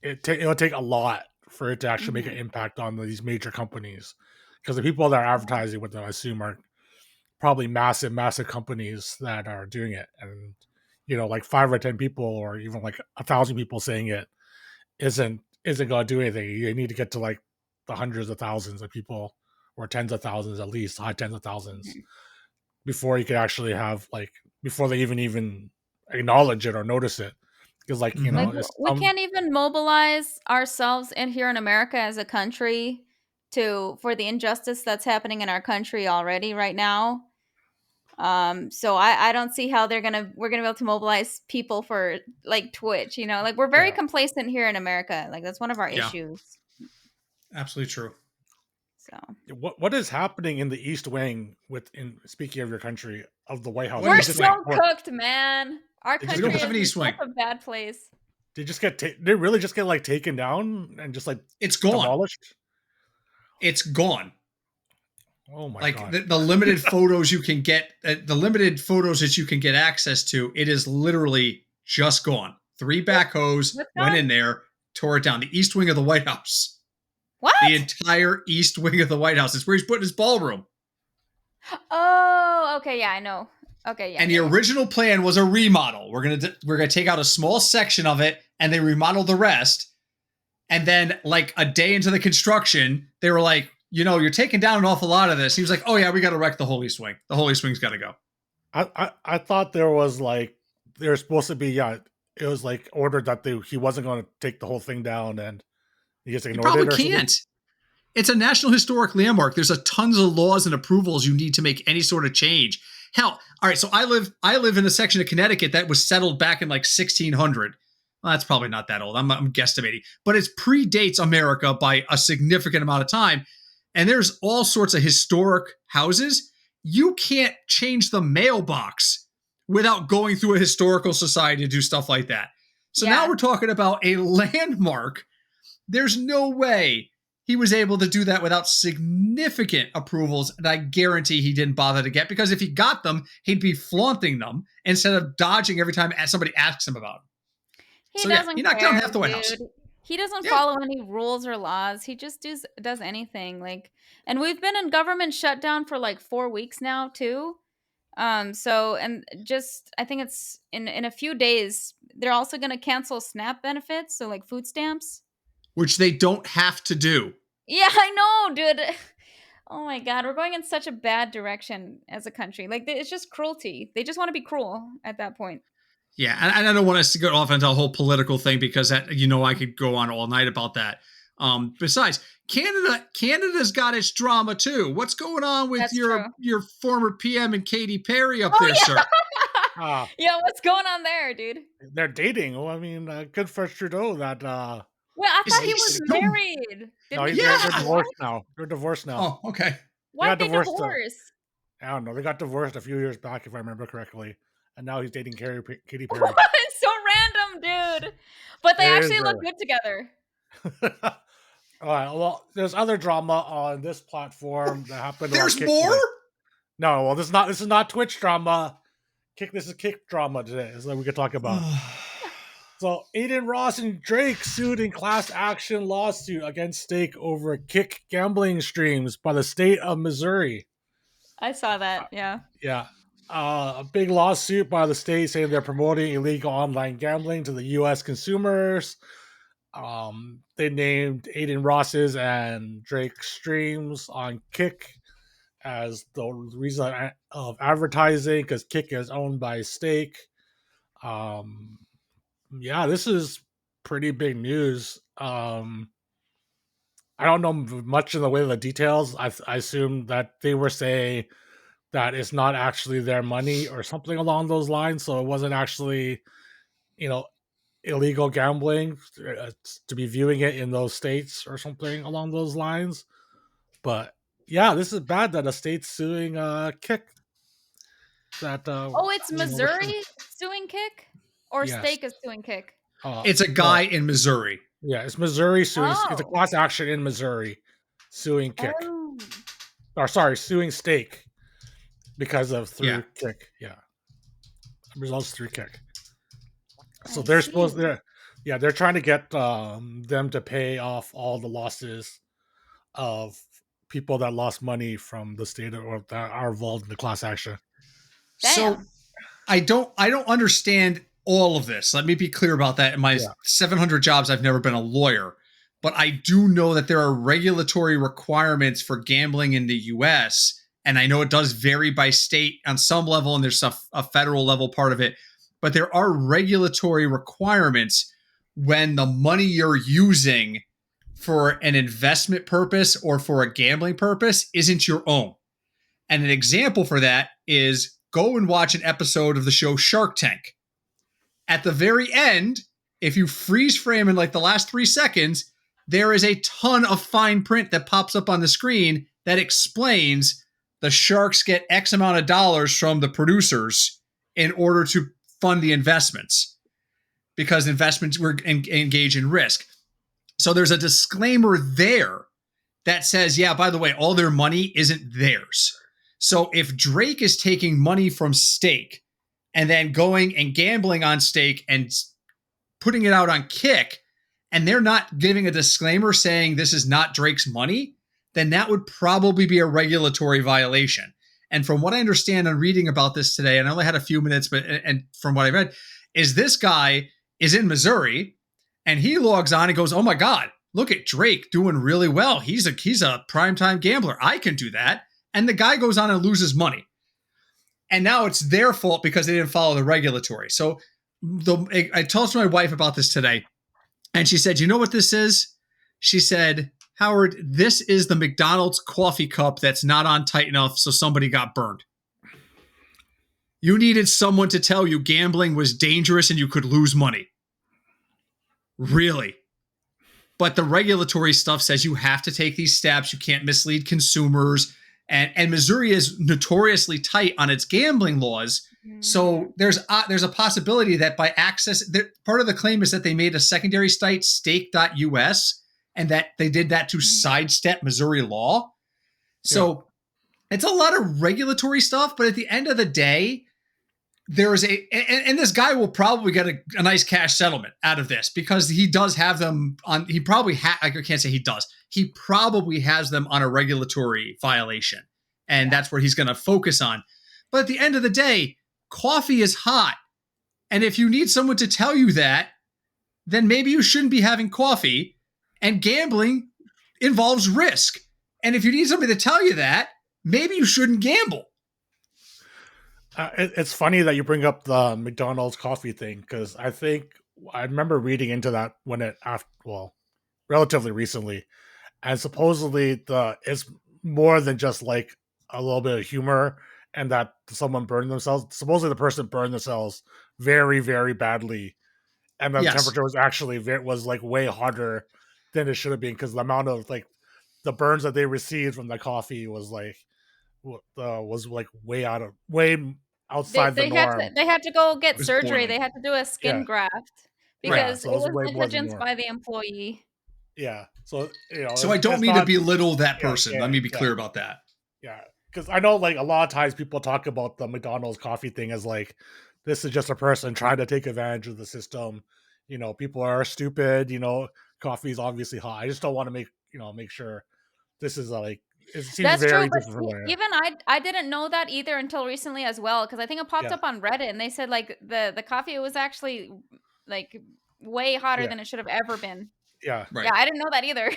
it'll take a lot for it to actually make an impact on these major companies, because the people that are advertising with them, I assume, are probably massive companies that are doing it, and like 5 or 10 people, or even like 1,000 people saying it isn't going to do anything. You need to get to like the hundreds of thousands of people, or tens of thousands, at least high tens of thousands, before you can actually have before they even acknowledge it or notice it. Because Like it's we can't even mobilize ourselves in here in America as a country for the injustice that's happening in our country already right now. So I don't see how we're gonna be able to mobilize people for like Twitch, like we're very Yeah. complacent here in America. Like that's one of our Yeah. issues. Absolutely true. So What is happening in the East Wing speaking of your country, of the White House? we're East Just so Wing? cooked, man. Our They just country don't have is an in East Wing. such a bad place. they really just get like taken down and just like It's gone. demolished? It's gone. Oh my Like god. the limited photos you can get, the limited photos that you can get access to, it is literally just gone. 3 backhoes What's went gone? in there, tore it down. The East Wing of the White House. What? The entire East Wing of the White House. It's where he's putting his ballroom. Oh, okay, yeah, I know. Okay, yeah. And the original plan was a remodel. We're gonna take out a small section of it, and they remodeled the rest. And then, like a day into the construction, they were like, you're taking down an awful lot of this. He was like, oh yeah, we got to wreck the whole East Wing. The whole East Wing's got to go. I thought there was supposed to be, it was like ordered that he wasn't going to take the whole thing down, and he just You ignored probably it. Or can't. It's a National Historic Landmark. There's a tons of laws and approvals you need to make any sort of change. Hell, all right. So I live in a section of Connecticut that was settled back in like 1600. Well, that's probably not that old. I'm guesstimating, but it predates America by a significant amount of time. And there's all sorts of historic houses. You can't change the mailbox without going through a historical society to do stuff like that. So now we're talking about a landmark. There's no way he was able to do that without significant approvals, and I guarantee he didn't bother to get, because if he got them, he'd be flaunting them instead of dodging every time somebody asks him about them. He doesn't he knocked care, down half the White House. He doesn't follow any rules or laws. He just does anything. And we've been in government shutdown for like 4 weeks now too. So, and just, I think it's in a few days, they're also going to cancel SNAP benefits. So like food stamps. Which they don't have to do. Yeah, I know, dude. Oh my God. We're going in such a bad direction as a country. Like it's just cruelty. They just want to be cruel at that point. Yeah, and I don't want us to go off into a whole political thing, because that, I could go on all night about that. Besides, Canada's got its drama too. What's going on with your former PM and Katy Perry up there, sir? Yeah, what's going on there, dude? They're dating. Well, I mean, good for Trudeau that. Well, I thought he was married. No, they're divorced now. They're divorced now. Oh, okay. Why did they divorce? I don't know. They got divorced a few years back, if I remember correctly. and now he's dating Katy Perry. It's so random, dude. But they It actually is look very- good together. All right. Well, there's other drama on this platform that happened. There's Kick more? today. No, well, this is not Twitch drama. This is Kick drama today. So we could talk about. So Aiden Ross and Drake sued in class action lawsuit against Stake over Kick gambling streams by the state of Missouri. I saw that. Yeah. Yeah. A big lawsuit by the state saying they're promoting illegal online gambling to the U.S. consumers. They named Aiden Ross's and Drake's streams on Kick as the reason of advertising because Kick is owned by Stake. Yeah, this is pretty big news. I don't know much in the way of the details. I assume that they were saying that it's not actually their money or something along those lines. So it wasn't actually, illegal gambling to be viewing it in those states or something along those lines. But yeah, this is bad that a state's suing Kick. That It's Missouri suing Kick, or Yes. Stake is suing Kick. It's a guy in Missouri. Yeah, it's Missouri suing. It's a Oh. class action in Missouri suing Kick. Oh. Or sorry, suing Stake because of through Kick. Yeah, results through Kick. So they're they're trying to get them to pay off all the losses of people that lost money from the state or that are involved in the class action. So I don't understand all of this. Let me be clear about that. In my 700 jobs, I've never been a lawyer, but I do know that there are regulatory requirements for gambling in the US. And I know it does vary by state on some level, and there's a federal level part of it, but there are regulatory requirements when the money you're using for an investment purpose or for a gambling purpose isn't your own. And an example for that is go and watch an episode of the show Shark Tank. At the very end, if you freeze frame in like the last 3 seconds, there is a ton of fine print that pops up on the screen that explains the sharks get X amount of dollars from the producers in order to fund the investments because investments were engage in risk. So there's a disclaimer there that says, yeah, by the way, all their money isn't theirs. So if Drake is taking money from Stake and then going and gambling on Stake and putting it out on Kick, and they're not giving a disclaimer saying this is not Drake's money, then that would probably be a regulatory violation. And from what I understand on reading about this today, and I only had a few minutes, and from what I read, is this guy is in Missouri, and he logs on and goes, oh my God, look at Drake doing really well. He's a primetime gambler. I can do that. And the guy goes on and loses money. And now it's their fault because they didn't follow the regulatory. So I told my wife about this today, and she said, you know what this is? She said, Howard, this is the McDonald's coffee cup that's not on tight enough, so somebody got burned. You needed someone to tell you gambling was dangerous and you could lose money. Really? But the regulatory stuff says you have to take these steps. You can't mislead consumers. And Missouri is notoriously tight on its gambling laws. So there's a possibility that by access, part of the claim is that they made a secondary site, stake.us, and that they did that to sidestep Missouri law. So it's a lot of regulatory stuff, but at the end of the day, there is and this guy will probably get a nice cash settlement out of this because he does have them on. He probably I can't say he does. He probably has them on a regulatory violation, and that's where he's going to focus on. But at the end of the day, coffee is hot, and if you need someone to tell you that, then maybe you shouldn't be having coffee. And gambling involves risk, and if you need somebody to tell you that, maybe you shouldn't gamble. It's funny that you bring up the McDonald's coffee thing because I remember reading into that relatively recently, and supposedly it's more than just like a little bit of humor and that someone burned themselves. Supposedly the person burned themselves very, very badly, and the temperature was actually was like way hotter than it should have been because the amount of like the burns that they received from the coffee was like way outside the norm. They had to go get was surgery. poorly. They had to do a skin Yeah. graft Yeah, because so it it's was way more than negligence norm. by the employee. Yeah, so you know, So I don't it's mean to not, belittle that yeah, person. yeah, Let me be yeah. clear about that. Yeah, because I know like a lot of times people talk about the McDonald's coffee thing as like this is just a person trying to take advantage of the system. You know, people are stupid. You know, coffee is obviously hot. I just don't want to make sure this is like it seems That's true, very but different from where. even I didn't know that either until recently as well, because I think it popped Yeah. up on Reddit and they said like the coffee was actually like way hotter Yeah. than it should have ever been. Yeah, Right. Yeah, I didn't know that either.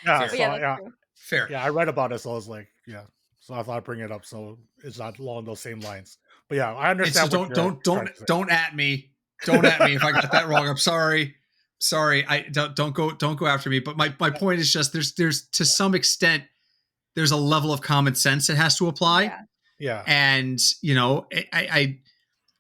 yeah. Fair. But So yeah, that's yeah, true. Fair. yeah. I read about it, so I was like, yeah. So I thought I'd bring it up, so it's not along those same lines. But yeah, I And so understand what you're trying to say. don't at me. Don't at me if I got that wrong. I'm sorry. Sorry. I don't go after me. But my point is just there's to some extent there's a level of common sense that has to apply. Yeah. Yeah, And you know, I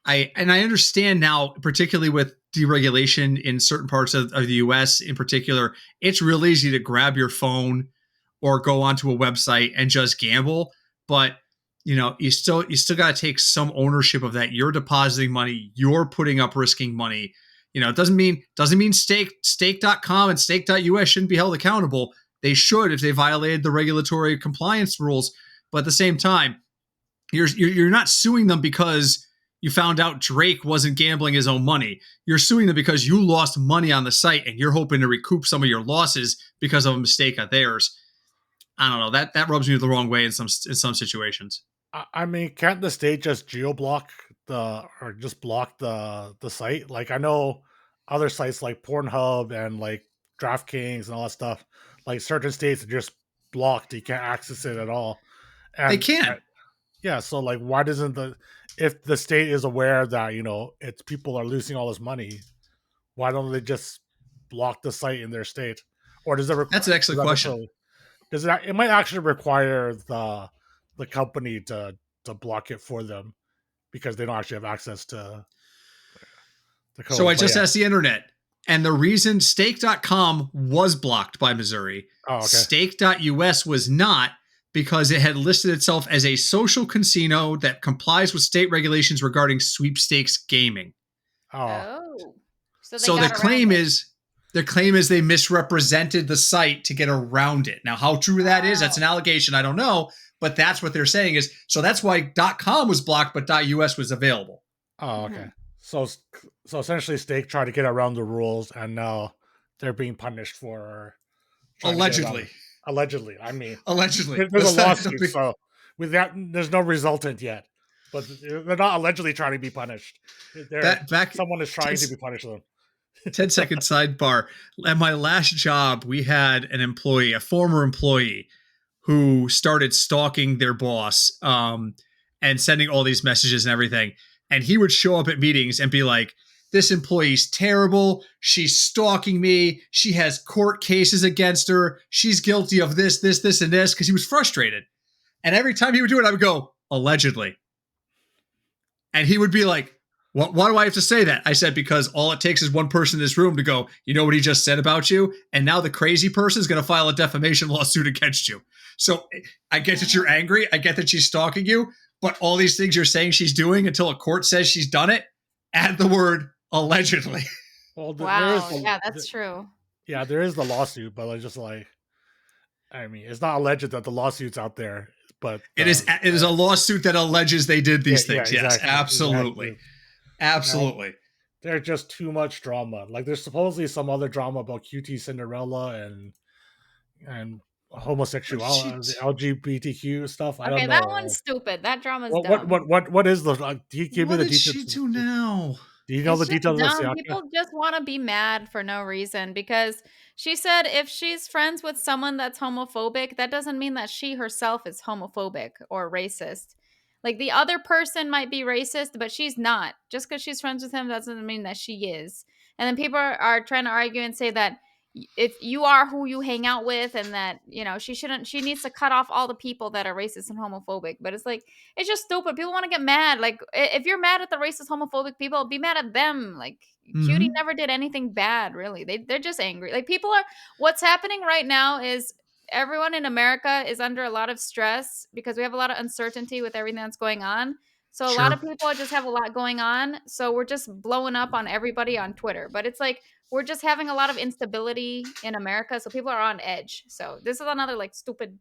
understand now, particularly with deregulation in certain parts of the US in particular, it's real easy to grab your phone or go onto a website and just gamble. But you know, you still got to take some ownership of that. You're depositing money, you're putting up risking money. You know, it doesn't mean stake.com and stake.us shouldn't be held accountable. They should if they violated the regulatory compliance rules. But at the same time, you're not suing them because you found out Drake wasn't gambling his own money. You're suing them because you lost money on the site and you're hoping to recoup some of your losses because of a mistake of theirs. I don't know. That rubs me the wrong way in some situations. I mean, can't the state just block the site? Like I know other sites like Pornhub and like DraftKings and all that stuff. Like certain states are just blocked; you can't access it at all. And They can. yeah, so like, why doesn't if the state is aware that it's people are losing all this money, why don't they just block the site in their state? Or does it? That's an excellent question. Does that? It might actually require the company to block it for them because they don't actually have access to the code. So I just asked the internet, and the reason stake.com was blocked by Missouri, stake.us was not, because it had listed itself as a social casino that complies with state regulations regarding sweepstakes gaming. Oh. So the claim is they misrepresented the site to get around it. Now, how true that is, that's an allegation. I don't know, but that's what they're saying is, so that's why .com was blocked, but .us was available. Oh, okay. So essentially Stake tried to get around the rules and now they're being punished for allegedly. Allegedly. I mean, allegedly. There's a lawsuit, so with that, there's no resultant yet. But they're not allegedly trying to be punished. Someone is trying to be punished them. 10-second sidebar. At my last job, we had an employee, a former employee, who started stalking their boss and sending all these messages and everything. And he would show up at meetings and be like, this employee's terrible. She's stalking me. She has court cases against her. She's guilty of this, and this, because he was frustrated. And every time he would do it, I would go, allegedly. And he would be like, why do I have to say that? I said, because all it takes is one person in this room to go, you know what he just said about you? And now the crazy person is going to file a defamation lawsuit against you. So I get that you're angry. I get that she's stalking you. But all these things you're saying she's doing until a court says she's done it, add the word allegedly. Well, yeah, that's true. Yeah, there is the lawsuit, but it's just like, I mean, it's not alleged that the lawsuit's out there, but it is a lawsuit that alleges they did these things. Yeah, yes, exactly, absolutely. Exactly. Absolutely. There's just too much drama. Like there's supposedly some other drama about QT Cinderella and homosexuality, LGBTQ stuff. I don't know. That one's stupid. That drama's dumb. What is the? Do you give me the details? What did she do now? Do you know the details of the People just want to be mad for no reason because she said if she's friends with someone that's homophobic, that doesn't mean that she herself is homophobic or racist. Like the other person might be racist, but she's not. Just because she's friends with him doesn't mean that she is. And then people are trying to argue and say that if you are who you hang out with and that, she needs to cut off all the people that are racist and homophobic. But it's like, it's just stupid. People want to get mad. Like if you're mad at the racist, homophobic people, be mad at them. Like Cutie never did anything bad, really. They're just angry. Like what's happening right now is everyone in America is under a lot of stress because we have a lot of uncertainty with everything that's going on. So a lot of people just have a lot going on. So we're just blowing up on everybody on Twitter. But it's like we're just having a lot of instability in America. So people are on edge. So this is another like stupid.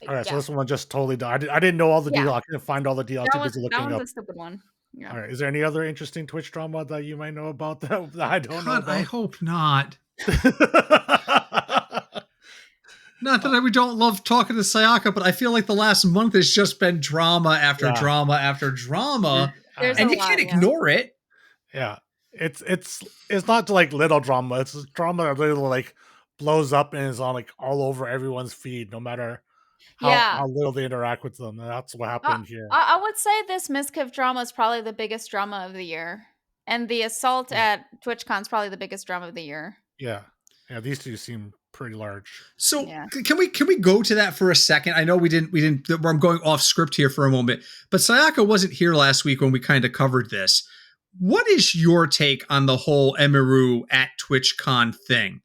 All right, so Yeah. this one just totally died. I didn't know all the Yeah. details. I couldn't find all the details. Too busy That looking one's up. a stupid one. Yeah. All right, is there any other interesting Twitch drama that you might know about that I don't know God, about? I hope not. Not that we don't love talking to Sayaka, but I feel like the last month has just been drama after drama after drama, There's and a you lot, can't ignore it. Yeah, it's not like little drama. It's drama that literally like blows up and is on like all over everyone's feed, no matter how little they interact with them. And that's what happened here. I would say this Mizkif drama is probably the biggest drama of the year, and the assault at TwitchCon is probably the biggest drama of the year. Yeah, these two seem pretty large. So can we go to that for a second? I know we didn't. I'm going off script here for a moment, but Sayaka wasn't here last week when we kind of covered this. What is your take on the whole Emiru at TwitchCon thing?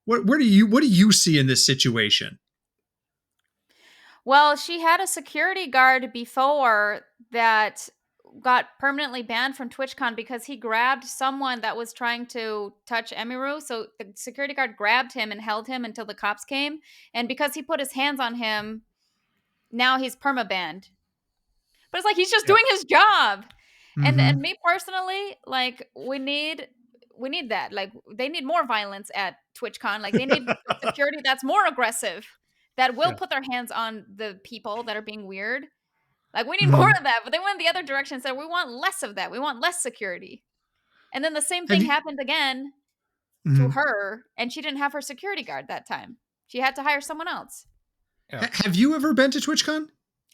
What do you see in this situation? Well, she had a security guard before that got permanently banned from TwitchCon because he grabbed someone that was trying to touch Emiru. So the security guard grabbed him and held him until the cops came. And because he put his hands on him, now he's perma-banned. But it's like he's just doing his job. Mm-hmm. And me personally, like we need that. Like they need more violence at TwitchCon. Like they need security that's more aggressive, that will put their hands on the people that are being weird. Like we need more of that. But they went the other direction and said we want less of that. We want less security. And then the same thing happened again to her, and she didn't have her security guard that time. She had to hire someone else. Have you ever been to TwitchCon?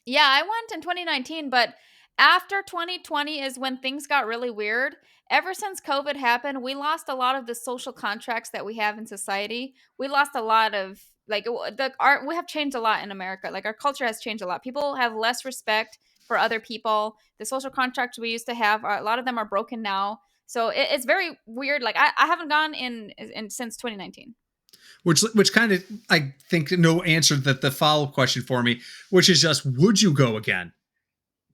Yeah, I went in 2019, but after 2020 is when things got really weird. Ever since COVID happened, we lost a lot of the social contracts that we have in society. We lost a lot of we have changed a lot in America. Like our culture has changed a lot. People have less respect for other people. The social contracts we used to have, a lot of them are broken now. So it's very weird. Like I haven't gone in since 2019. Which kind of, I think, no answered the follow-up question for me, which is just, would you go again?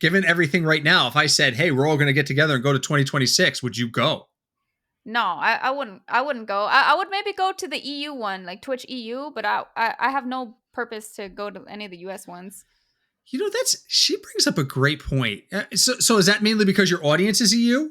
Given everything right now, if I said, hey, we're all going to get together and go to 2026, would you go? No, I wouldn't go. I would maybe go to the EU one, like Twitch EU, but I have no purpose to go to any of the US ones. You know, she brings up a great point. So is that mainly because your audience is EU?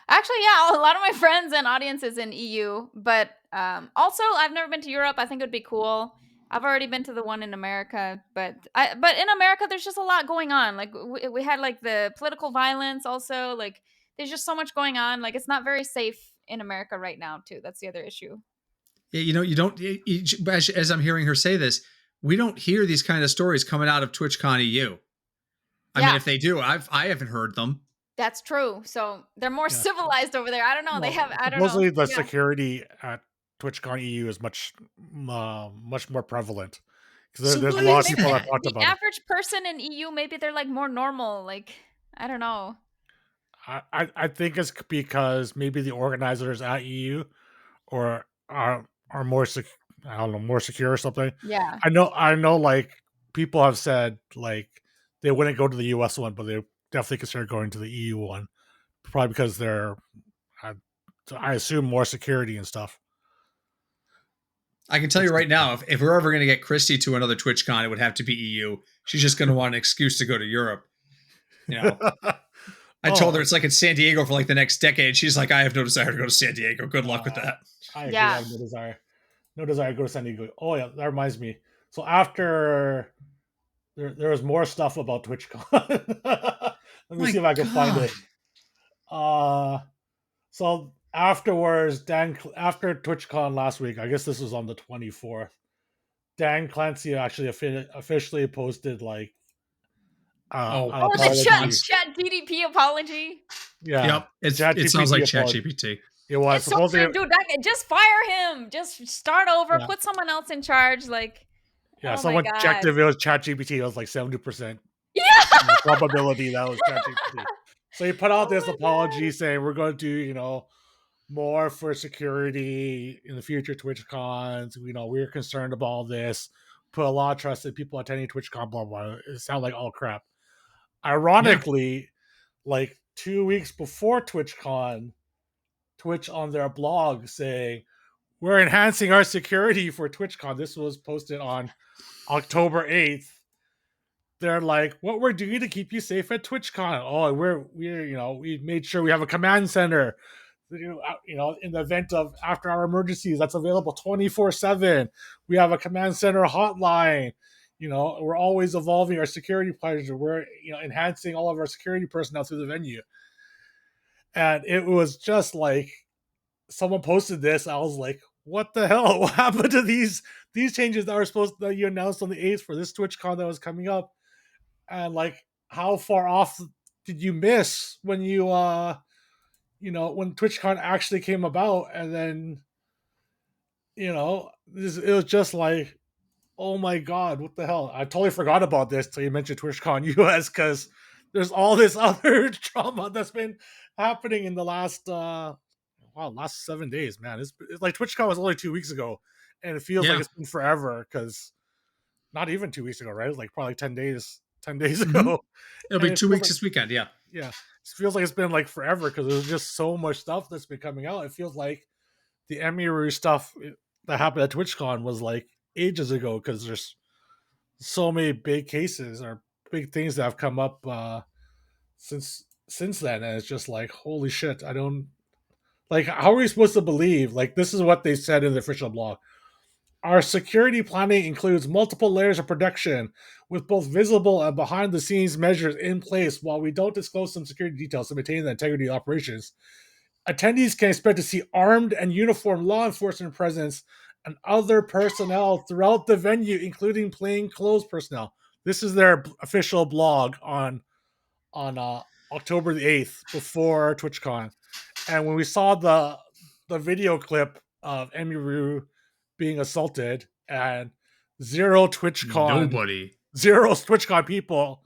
Actually, yeah, a lot of my friends and audience is in EU, but also I've never been to Europe. I think it would be cool. I've already been to the one in America, but in America there's just a lot going on. Like we had like the political violence also. Like there's just so much going on. Like it's not very safe in America right now too. That's the other issue. Yeah, you know, you don't. As I'm hearing her say this, we don't hear these kind of stories coming out of TwitchCon EU. I mean, if they do, I haven't heard them. That's true. So they're more civilized over there. I don't know. They have. I don't supposedly know. the security at TwitchCon EU is much more prevalent. Because there's a lot of people that talked about it. The average person in EU, maybe they're like more normal. Like I don't know. I think it's because maybe the organizers at EU or are more more secure or something. Yeah. I know. Like people have said like they wouldn't go to the US one, but they definitely consider going to the EU one, probably because they're, I assume, more security and stuff. I can tell you right now, if we're ever going to get Christy to another TwitchCon, it would have to be EU. She's just going to want an excuse to go to Europe. You know, I told her it's like in San Diego for like the next decade. She's like, I have no desire to go to San Diego. Good luck with that. I agree. I have no desire to go to San Diego. Oh yeah, that reminds me. So after there was more stuff about TwitchCon. Let me see if I can find it. So afterwards, after TwitchCon last week, I guess this was on the 24th, Dan Clancy actually officially posted like the chat GDP apology. Yeah. Yep. It sounds like ChatGPT. It was supposedly, dude, just fire him. Just start over. Put someone else in charge. Like, someone checked if it was ChatGPT. It was like 70%. Yeah. Probability that was ChatGPT. So he put out this apology saying we're going to do, more for security in the future TwitchCons. We're concerned about all this. Put a lot of trust in people attending TwitchCon, blah, blah. It sounded like all crap. Ironically, like 2 weeks before TwitchCon, Twitch on their blog saying, we're enhancing our security for TwitchCon. This was posted on October 8th. They're like, what we're doing to keep you safe at TwitchCon. Oh, we made sure we have a command center. In the event of after our emergencies, that's available 24/7. We have a command center hotline. We're always evolving our security plans. We're enhancing all of our security personnel through the venue. And it was just like someone posted this. I was like, what the hell? What happened to these changes that you announced on the 8th for this TwitchCon that was coming up? And like, how far off did you miss when when TwitchCon actually came about? And then it was just like, oh my god, what the hell? I totally forgot about this till you mentioned TwitchCon US, because there's all this other drama that's been happening in the last last 7 days, man. It's like TwitchCon was only 2 weeks ago, and it feels like it's been forever, because not even 2 weeks ago, right? It was like probably 10 days ago. It'll be 2 weeks this weekend. Yeah. It feels like it's been like forever, because there's just so much stuff that's been coming out. It feels like the Emiru stuff that happened at TwitchCon was like ages ago, because there's so many big cases or big things that have come up since then, and it's just like, holy shit. I don't like, how are we supposed to believe? Like, this is what they said in the official blog. Our security planning includes multiple layers of protection with both visible and behind the scenes measures in place. While we don't disclose some security details to maintain the integrity of operations, attendees can expect to see armed and uniformed law enforcement presence and other personnel throughout the venue, including plainclothes personnel. This is their official blog on October the 8th, before TwitchCon. And when we saw the video clip of Emiru being assaulted, and zero TwitchCon people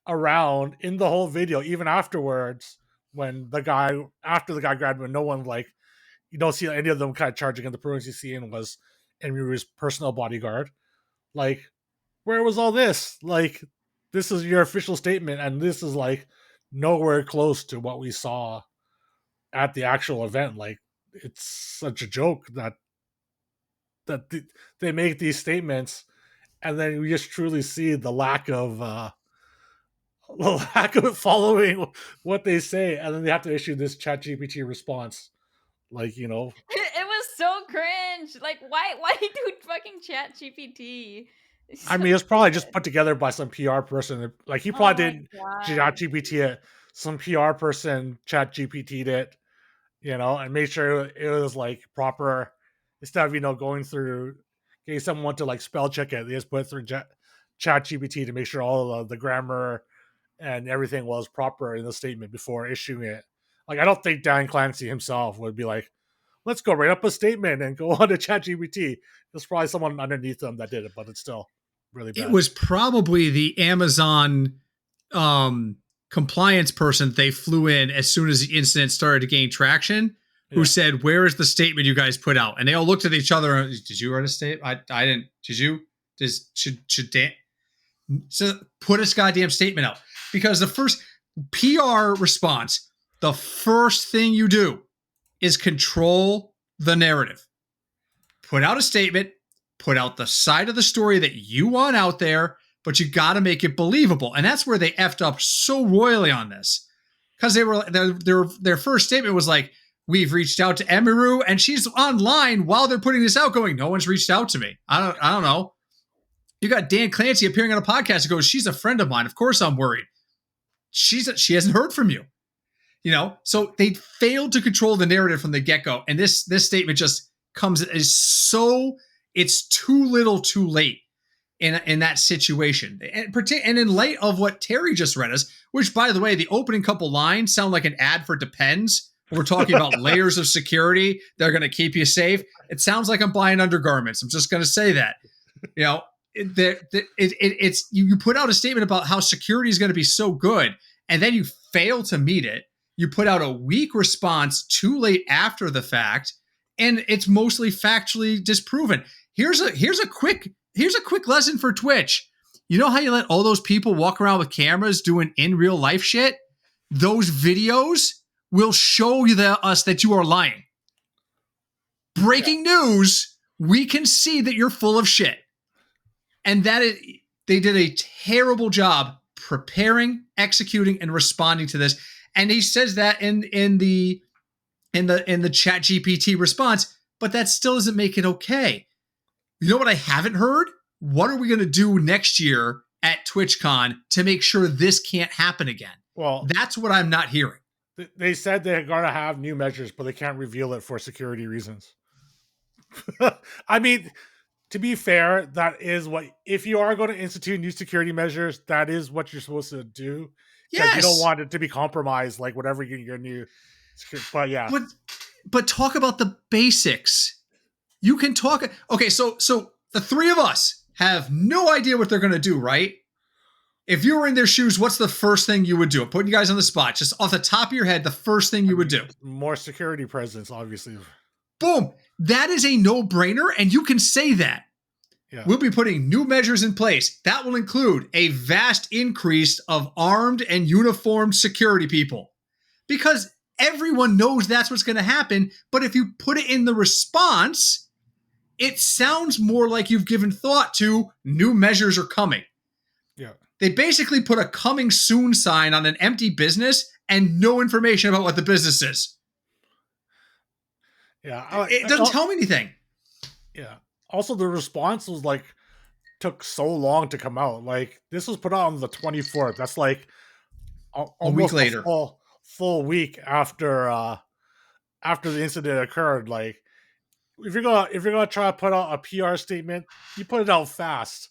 around in the whole video, even afterwards, after the guy grabbed him, no one, like, you don't see any of them kind of charging, and the person you see in was Emiru's personal bodyguard. Like, where was all this? Like, this is your official statement, and this is like nowhere close to what we saw at the actual event. Like, it's such a joke that they make these statements, and then we just truly see the lack of following what they say, and then they have to issue this ChatGPT response. Like, it was so cringe. Like, why do fucking ChatGPT? I mean, it's probably just put together by some PR person. Like, he probably didn't ChatGPT it. Some PR person ChatGPT'd it, and made sure it was like proper. Instead of going through getting someone to like spell check it, they just put it through ChatGPT to make sure all of the grammar and everything was proper in the statement before issuing it. Like, I don't think Dan Clancy himself would be like, let's go write up a statement and go on to ChatGPT. There's probably someone underneath them that did it, but it's still really bad. It was probably the Amazon compliance person they flew in as soon as the incident started to gain traction, who said, where is the statement you guys put out? And they all looked at each other. Did you write a statement? I didn't. Did you? Should Dan? So put a goddamn statement out. Because the first PR response, the first thing you do is control the narrative. Put out a statement, put out the side of the story that you want out there, but you got to make it believable. And that's where they effed up so royally on this. Because their first statement was like, we've reached out to Emiru, and she's online while they're putting this out going, no one's reached out to me. I don't know. You got Dan Clancy appearing on a podcast and goes, she's a friend of mine. Of course I'm worried. She hasn't heard from you. So they failed to control the narrative from the get-go. And this statement just comes as it's too little too late in that situation. And in light of what Terry just read us, which, by the way, the opening couple lines sound like an ad for Depends. We're talking about layers of security that are going to keep you safe. It sounds like I'm buying undergarments. I'm just going to say that. You put out a statement about how security is going to be so good, and then you fail to meet it. You put out a weak response too late after the fact, and it's mostly factually disproven. Here's a quick lesson for Twitch. You know how you let all those people walk around with cameras doing in real life shit? those videos will show us that you are lying. Breaking news, we can see that you're full of shit. And they did a terrible job preparing, executing, and responding to this. And he says that in the Chat GPT response, but that still doesn't make it okay. You know what I haven't heard? What are we going to do next year at TwitchCon to make sure this can't happen again? Well, that's what I'm not hearing. They said they're going to have new measures, but they can't reveal it for security reasons. I mean, to be fair, that is what, if you are going to institute new security measures, that is what you're supposed to do. Yes. You don't want it to be compromised, like whatever your new security. But yeah. But talk about the basics. You can talk. Okay, so the three of us have no idea what they're going to do, right? If you were in their shoes, what's the first thing you would do? I'm putting you guys on the spot. Just off the top of your head, the first thing you would do. More security presence, obviously. Boom. That is a no-brainer, and you can say that. Yeah. We'll be putting new measures in place. That will include a vast increase of armed and uniformed security people. Because everyone knows that's what's going to happen, but if you put it in the response, it sounds more like you've given thought to new measures are coming. Yeah. They basically put a coming soon sign on an empty business and no information about what the business is. Yeah. It doesn't tell me anything. Yeah. Also, the response was like, took so long to come out. Like, this was put out on the 24th. That's like a week later. Full week after the incident occurred. Like, if you're gonna try to put out a PR statement, you put it out fast.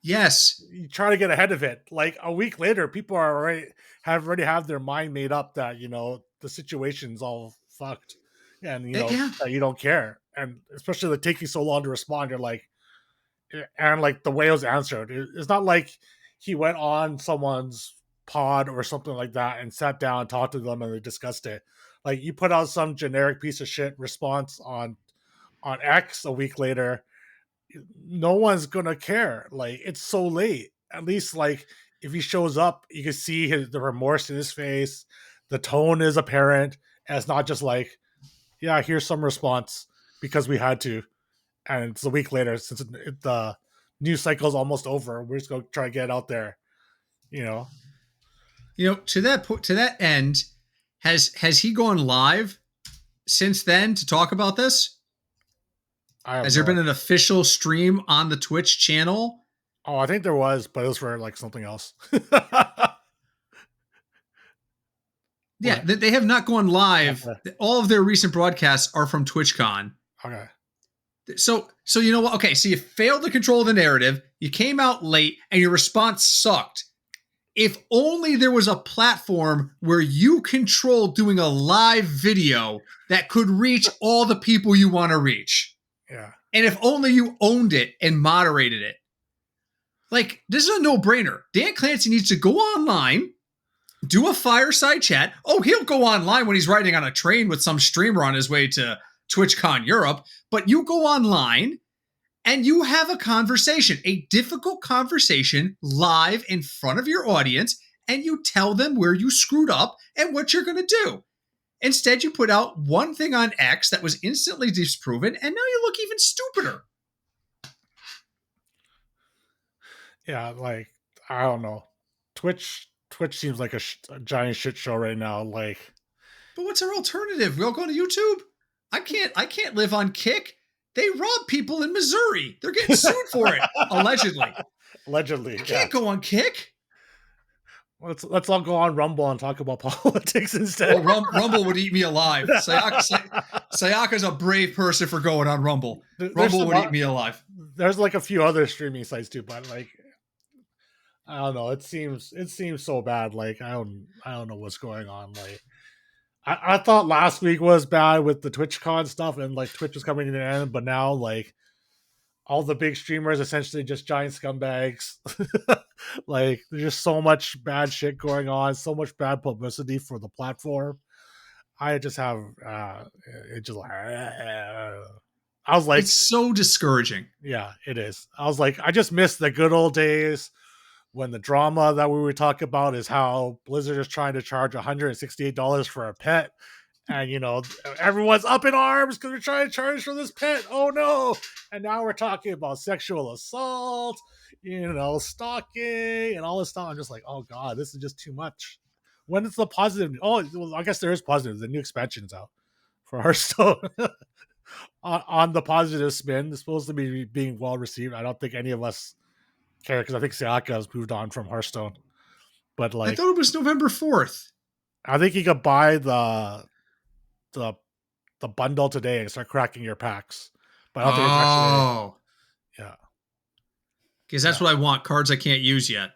Yes. You try to get ahead of it. Like, a week later, people are already have their mind made up that, you know, the situation's all fucked. And, you know, that you don't care. And especially like taking so long to respond, you're like, and like the way it was answered, it's not like he went on someone's pod or something like that and sat down and talked to them and they discussed it. Like, you put out some generic piece of shit response on X a week later, no one's gonna care. Like, it's so late. At least, like, if he shows up, you can see the remorse in his face. The tone is apparent, and it's not just like, yeah, here's some response because we had to. And it's a week later, since the news cycle is almost over. We're just going to try to get it out there, you know. You know, to that end, has he gone live since then to talk about this? Has there been an official stream on the Twitch channel? Oh, I think there was, but it was for like something else. Yeah, they have not gone live. Okay. All of their recent broadcasts are from TwitchCon. Okay. So you know what? Okay, so you failed to control the narrative. You came out late, and your response sucked. If only there was a platform where you controlled doing a live video that could reach all the people you want to reach. Yeah. And if only you owned it and moderated it. Like, this is a no-brainer. Dan Clancy needs to go online, do a fireside chat. Oh, he'll go online when he's riding on a train with some streamer on his way to TwitchCon Europe. But you go online and you have a conversation, a difficult conversation live in front of your audience, and you tell them where you screwed up and what you're going to do. Instead, you put out one thing on X that was instantly disproven, and now you look even stupider. Yeah, like, I don't know. Twitch seems like a giant shit show right now. Like, but what's our alternative? We all go to YouTube. I can't live on Kick. They rob people in Missouri. They're getting sued for it, allegedly. Allegedly, you can't go on Kick. Let's all go on Rumble and talk about politics instead. Well, Rumble would eat me alive. Sayaka's a brave person for going on Rumble. Rumble would eat me alive. There's like a few other streaming sites too, but like, I don't know. It seems so bad. Like, I don't know what's going on. Like, I thought last week was bad with the TwitchCon stuff and like Twitch was coming to an end, but now like all the big streamers essentially just giant scumbags. Like, there's just so much bad shit going on, so much bad publicity for the platform. I just have I was like, it's so discouraging. Yeah, it is. I was like, I just miss the good old days when the drama that we were talking about is how Blizzard is trying to charge $168 for a pet. And, everyone's up in arms because they're trying to charge for this pet. Oh, no. And now we're talking about sexual assault, stalking and all this stuff. I'm just like, oh, God, this is just too much. When is the positive? Oh, well, I guess there is positive. The new expansion's out for Hearthstone. on the positive spin, it's supposed to be being well received. I don't think any of us care because I think Sayaka has moved on from Hearthstone. But I thought it was November 4th. I think you could buy the bundle today and start cracking your packs. But I don't think it's actually. Yeah. Because that's what I want. Cards I can't use yet.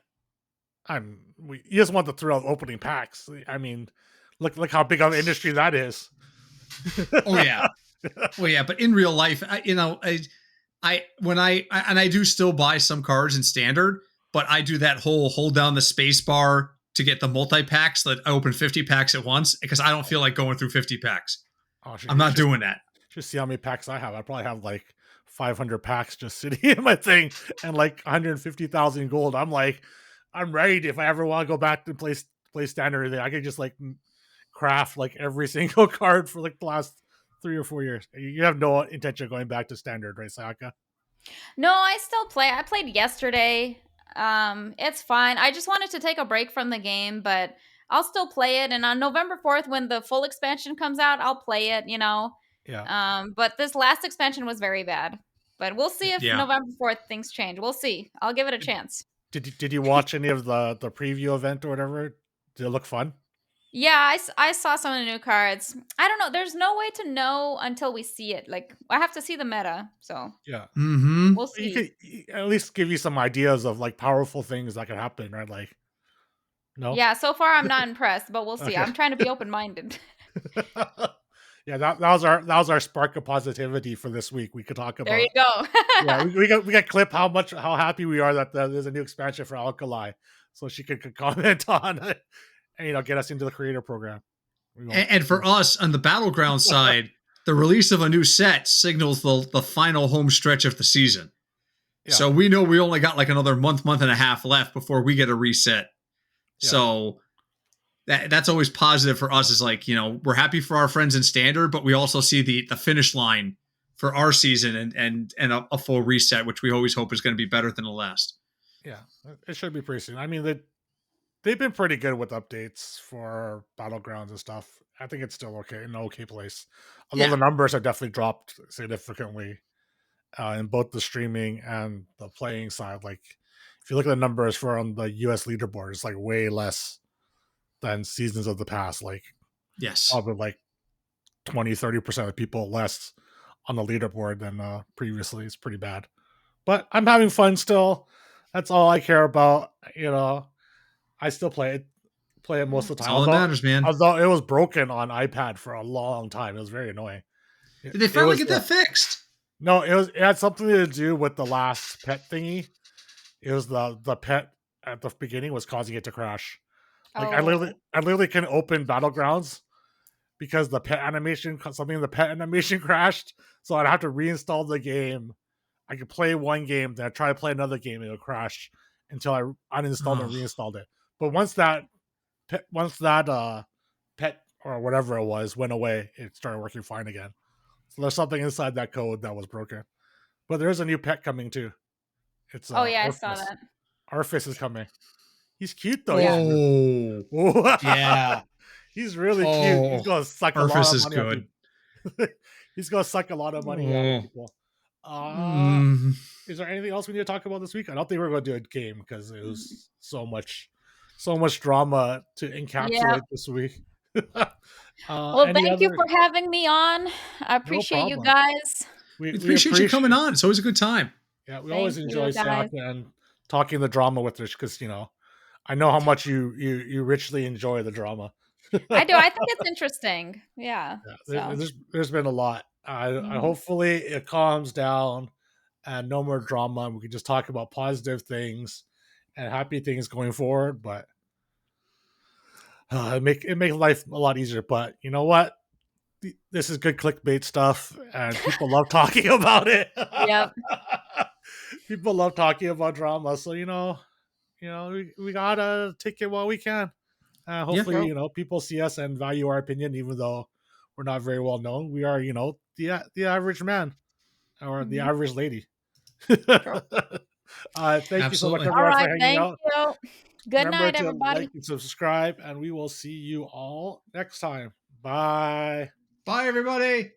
You just want the thrill of opening packs. I mean, look how big of an industry that is. Oh yeah. Well, yeah, but in real life, I do still buy some cards in standard, but I do that whole hold down the space bar to get the multi-packs that I open 50 packs at once because I don't feel like going through 50 packs. I'm not doing that. Just see how many packs I have. I probably have like 500 packs just sitting in my thing and like 150,000 gold. I'm like, I'm ready if I ever want to go back to play standard. I can just like craft like every single card for like the last 3 or 4 years. You have no intention of going back to standard, right, Sayaka? No, I still play. I played yesterday. It's fine. I just wanted to take a break from the game, but I'll still play it. And on November 4th, when the full expansion comes out, I'll play it, Yeah. But this last expansion was very bad. But we'll see if November 4th things change. We'll see. I'll give it a chance. Did you watch any of the preview event or whatever? Did it look fun? Yeah, I saw some of the new cards. I don't know. There's no way to know until we see it. Like, I have to see the meta. So yeah, we'll see. You could at least give you some ideas of like powerful things that could happen, right? Like, no. Yeah, so far I'm not impressed, but we'll see. Okay. I'm trying to be open-minded. Yeah, that was our spark of positivity for this week. We could talk about. There you go. Yeah, we got clip how happy we are that there's a new expansion for Alkali, so she could comment on it and get us into the creator program. And for us on the Battleground side, the release of a new set signals the final home stretch of the season. Yeah. So we know we only got like another month and a half left before we get a reset. Yeah. So that's always positive for us. Is like, we're happy for our friends in standard, but we also see the finish line for our season and a full reset, which we always hope is going to be better than the last. Yeah, it should be pretty soon. I mean, they've been pretty good with updates for Battlegrounds and stuff. I think it's still okay, in an okay place. Although the numbers have definitely dropped significantly in both the streaming and the playing side. Like, if you look at the numbers for on the US leaderboard, it's like way less than seasons of the past. Like, yes, probably like 20-30% of the people less on the leaderboard than previously. It's pretty bad. But I'm having fun still. That's all I care about. I still play it most of the time. All that matters, man. Although it was broken on iPad for a long time. It was very annoying. Did they finally get that fixed? No, it had something to do with the last pet thingy. It was the pet at the beginning was causing it to crash. Like, I literally couldn't open Battlegrounds because something in the pet animation crashed. So I'd have to reinstall the game. I could play one game, then I'd try to play another game, and it would crash until I uninstalled and reinstalled it. But once that pet or whatever it was went away, it started working fine again. So there's something inside that code that was broken. But there is a new pet coming too. It's I saw that. Arfis is coming. He's cute though. Oh, yeah. He's really cute. He's gonna suck a lot of money. Good. He's gonna suck a lot of money out of people. Is there anything else we need to talk about this week? I don't think we're going to do a game because it was so much drama to encapsulate this week. Well, thank you for having me on. I appreciate you guys. We appreciate you coming on. It's always a good time. Yeah, we always enjoy Sayaka and talking the drama with her because I know how much you richly enjoy the drama. I do. I think it's interesting. Yeah. There's been a lot. Hopefully it calms down and no more drama, and we can just talk about positive things and happy things going forward. But it make life a lot easier. But you know what? This is good clickbait stuff, and people love talking about it. Yep. People love talking about drama, so we gotta take it while we can. Hopefully, people see us and value our opinion, even though we're not very well known. We are, the average man or the average lady. Thank you so much, Absolutely. everyone, All right, for hanging thank out. you. Good Remember night, to everybody. like and subscribe, and we will see you all next time. Bye. Bye, everybody.